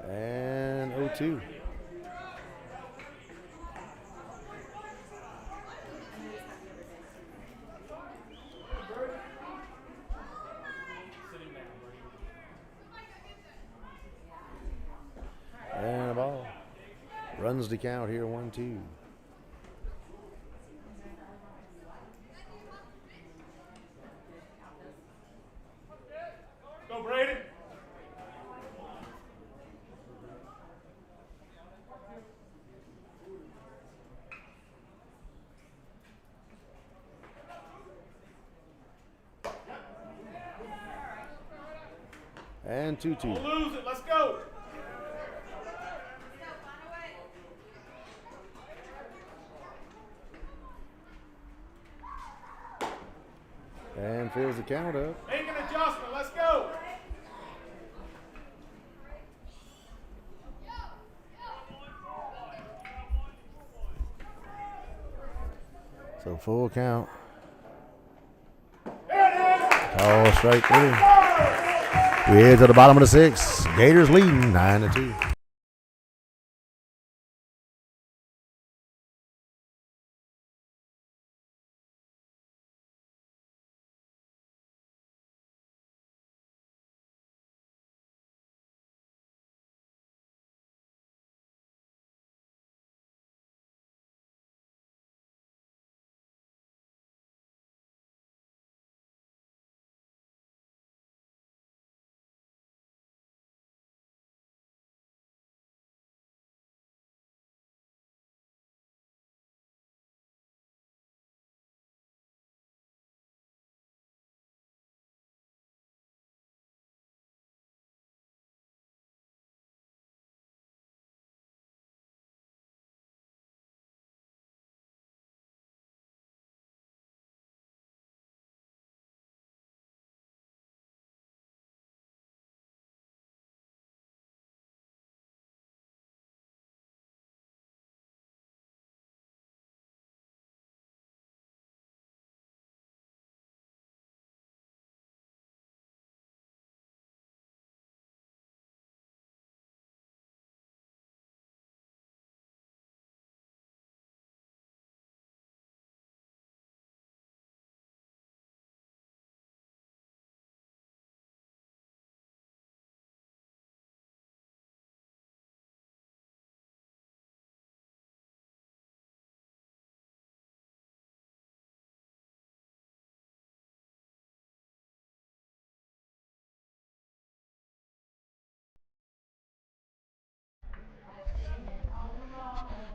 And 0-2. And a ball. Runs the count here, 1-2. Go, Brady. And 2-2. Don't lose it. Let's go. And fills the count up. Make an adjustment. Let's go. So full count. Call strike 3. We head to the bottom of the 6th. Gators leading 9-2.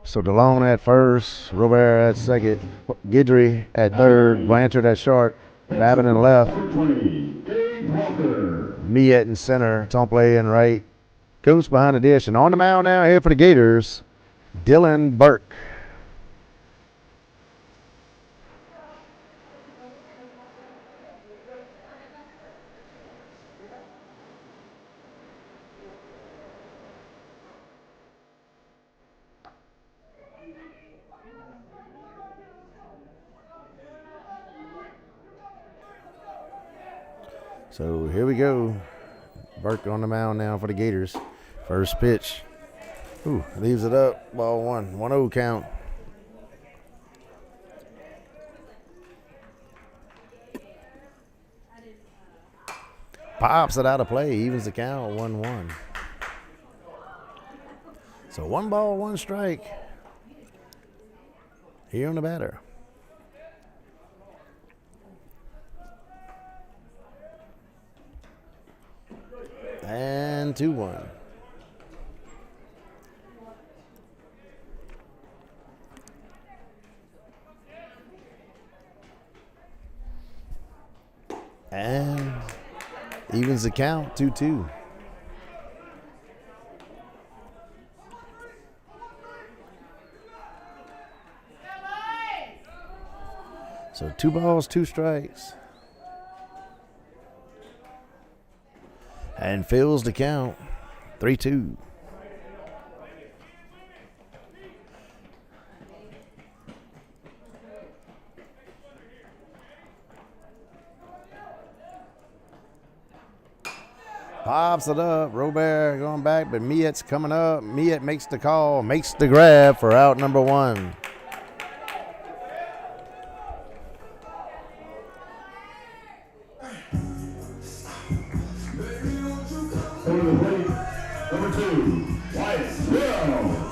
So DeLone at first, Robert at second, Guidry at third, Blanchard at short, Babin in left, Miet in center, Tomplay in right, Coons behind the dish, and on the mound now here for the Gators, Dylan Burke. So here we go. Burke on the mound now for the Gators. First pitch. Ooh, leaves it up. Ball 1. 1-0 count. Pops it out of play. Evens the count. 1-1. So 1 ball, 1 strike. Here on the batter. And 2-1. And evens the count, 2-2. So 2 balls, 2 strikes. And fills the count. 3-2. Pops it up. Robert going back, but Miet's coming up. Miet makes the call, makes the grab for out number 1. Over the plate, number 2, Wyatt Will.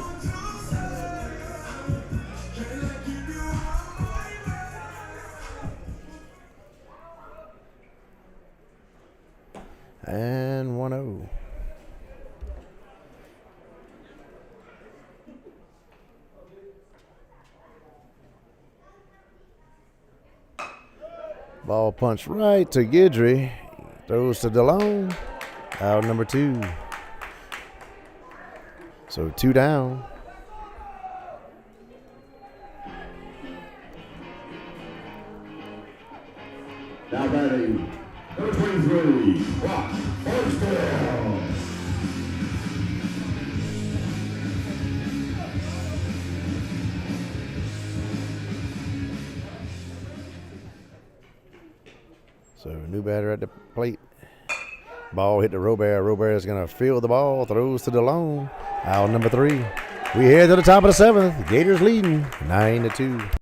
And 1-0. Ball punched right to Guidry. Throws to DeLone. Out number 2. So 2 down. Now batting, number 23, Brock Barstow. So new batter at the plate. Ball hit to Robert. Robert is going to field the ball. Throws to DeLone. Out number 3. We head to the top of the 7th. Gators leading 9-2.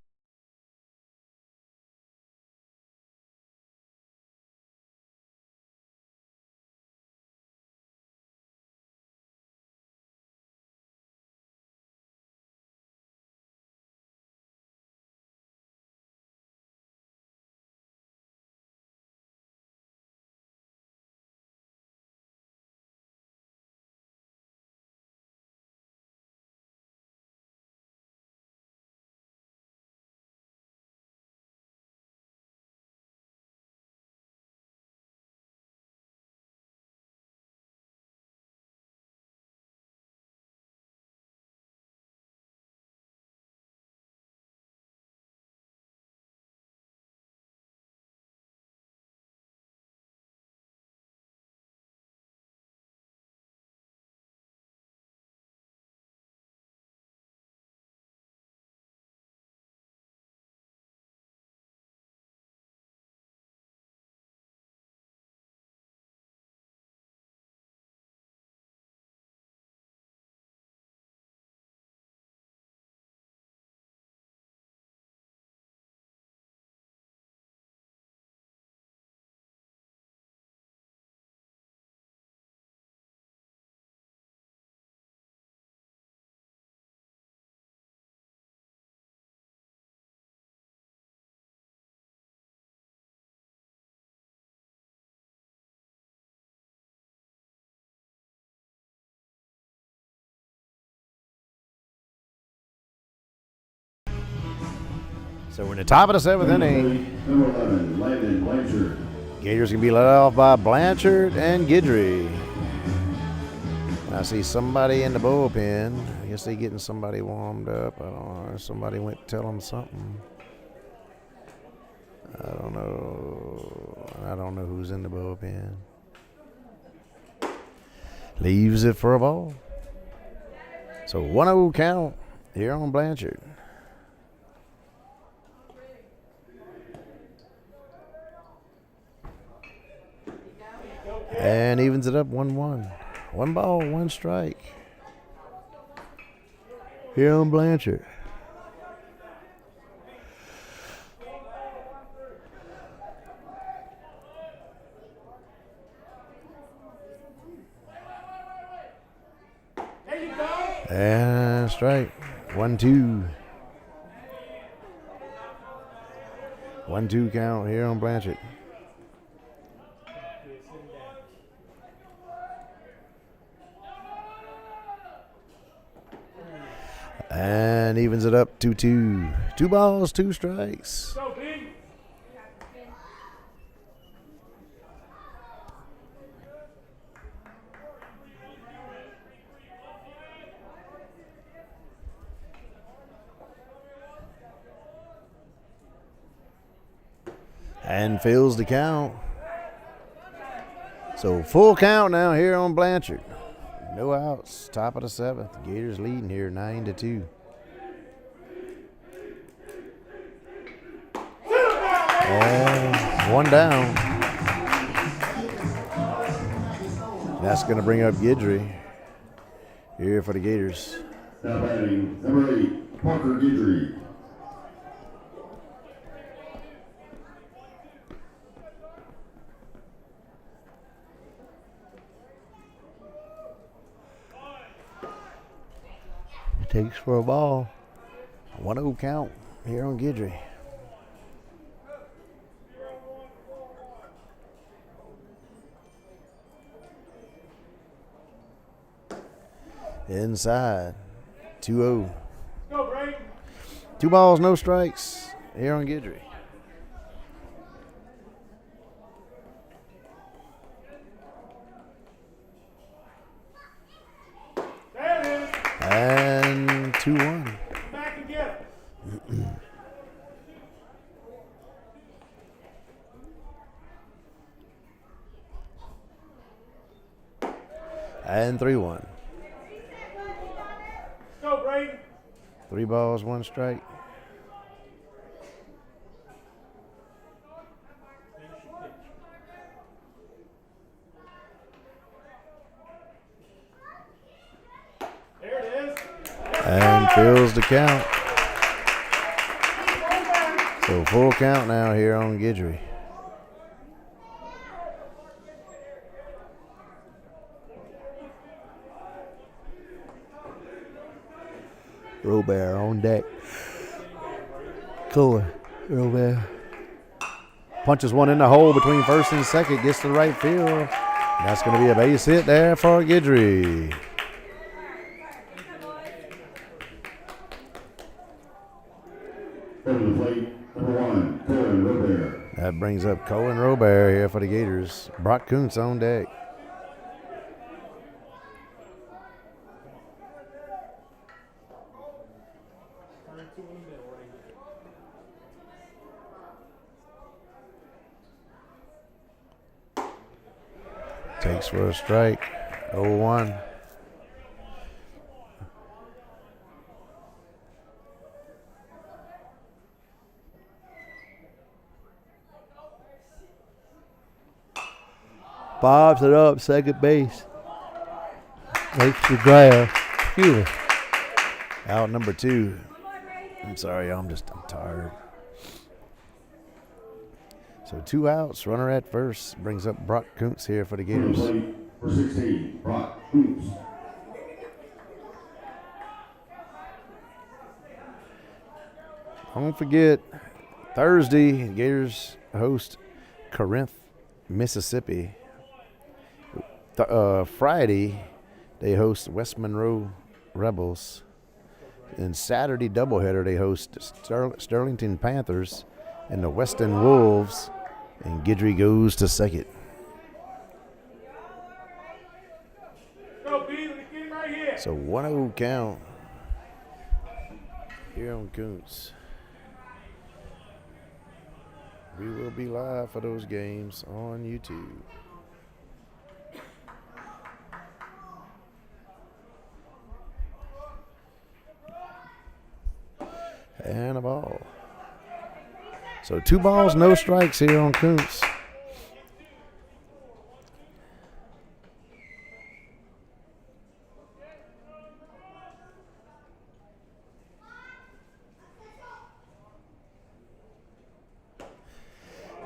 So we're in the top of the 7th inning. Number 11, Landon Blanchard. Gators can be led off by Blanchard and Guidry. I see somebody in the bullpen. I guess they're getting somebody warmed up. I don't know. Somebody went to tell them something. I don't know who's in the bullpen. Leaves it for a ball. So 1-0 count here on Blanchard. And evens it up 1-1. 1 ball, 1 strike. Here on Blanchard. There you go. And strike. 1-2. 1-2 count here on Blanchard. And evens it up 2-2. 2 balls, 2 strikes. Go, B. And fills the count. So full count now here on Blanchard. No outs. Top of the 7th. Gators leading here 9-2. And 1 down. That's going to bring up Guidry here for the Gators. Now batting, number 8, Parker Guidry. Takes for a ball. 1-0 count here on Guidry. Inside. 2-0. Go, Brayden. 2 balls, no strikes here on Guidry. There it is. And 2-1. Back and get it. And 3-1. Go, Brayden. 3 balls, 1 strike. There it is. And fills the count. So full count now here on Guidry. Robert on deck. Cool. Robert punches one in the hole between first and second. Gets to the right field. That's going to be a base hit there for Guidry. Over the plate, number 1, Cohen Robert. That brings up Cohen Robert here for the Gators. Brock Kuntz on deck. Takes for a strike. 0-1. Bobs it up, second base. Makes the grab. Phew. Out number 2. I'm sorry, I'm tired. So 2 outs, runner at first. Brings up Brock Kuntz here for the Gators. For 16, Brock Kuntz. Don't forget, Thursday, Gators host Corinth, Mississippi. Friday, they host West Monroe Rebels. And Saturday doubleheader, they host Sterlington Panthers and the Weston Wolves. And Guidry goes to second. Go, B. Let's get him right here. So 1-0 count here on Kuntz. We will be live for those games on YouTube. And a ball. So 2 balls, no strikes here on Kuntz.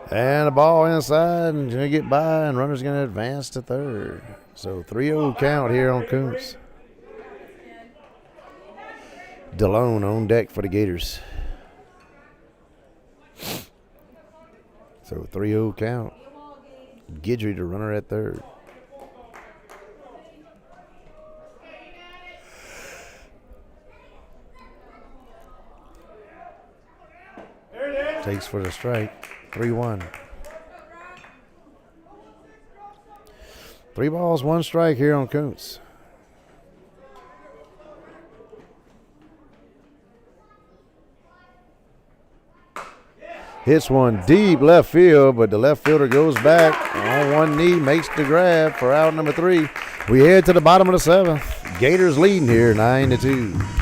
And a ball inside, and going to get by, and runner's going to advance to third. So 3-0 count here on Kuntz. DeLone on deck for the Gators. So 3-0 count. Guidry to runner at third. There it is. Takes for the strike. 3-1. 3 balls, 1 strike here on Kuntz. Hits one deep left field, but the left fielder goes back on one knee, makes the grab for out number 3. We head to the bottom of the 7th. Gators leading here 9-2.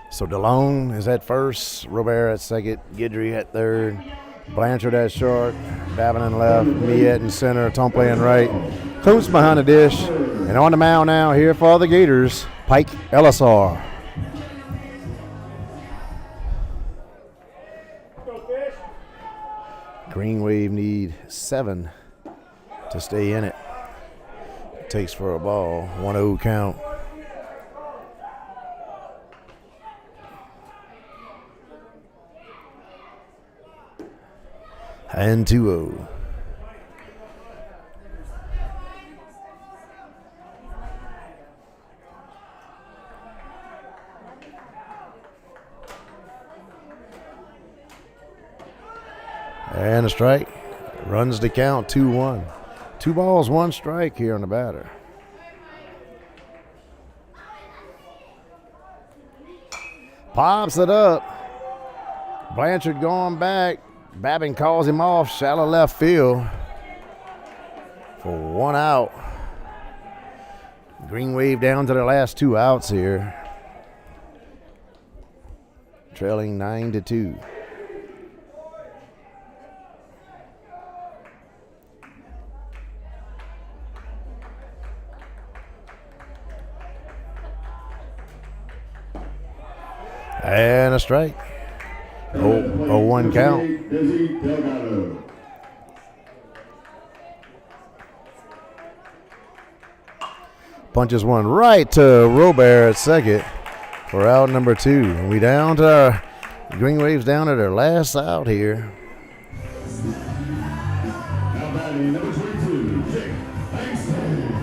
So DeLone is at first, Robert at second, Guidry at third, Blanchard at short, Babin in left, Miette in center, Tomplay in right, Coots behind the dish, and on the mound now here for the Gators, Pike Elisar. Green Wave need 7 to stay in it. Takes for a ball, 1-0 count. And 2-0. And a strike. Runs the count 2-1. 2 balls, 1 strike here on the batter. Pops it up. Blanchard going back. Babin calls him off, shallow left field for 1 out. Green Wave down to their last 2 outs here. Trailing 9-2. And a strike. 0-1 count. Punches one right to Robert at second for out number 2. And we down to our Green Waves down to their last out here. Now batting number 22, Jake Langston.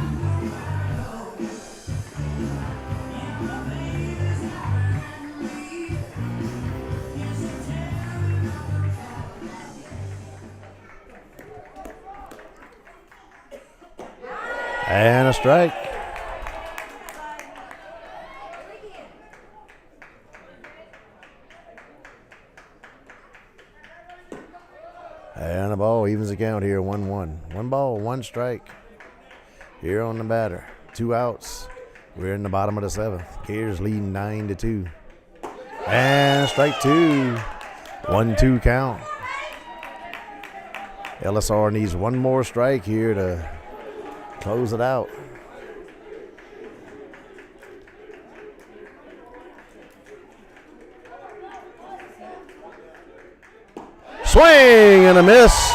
And a strike. And a ball evens the count here, 1-1. 1 ball, 1 strike. Here on the batter. 2 outs. We're in the bottom of the 7th. Gators leading 9-2. And strike 2. 1-2 count. LSR needs 1 more strike here to close it out. Swing and a miss.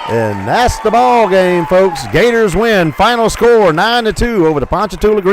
And that's the ball game, folks. Gators win. Final score 9-2 over the Ponchatoula Green.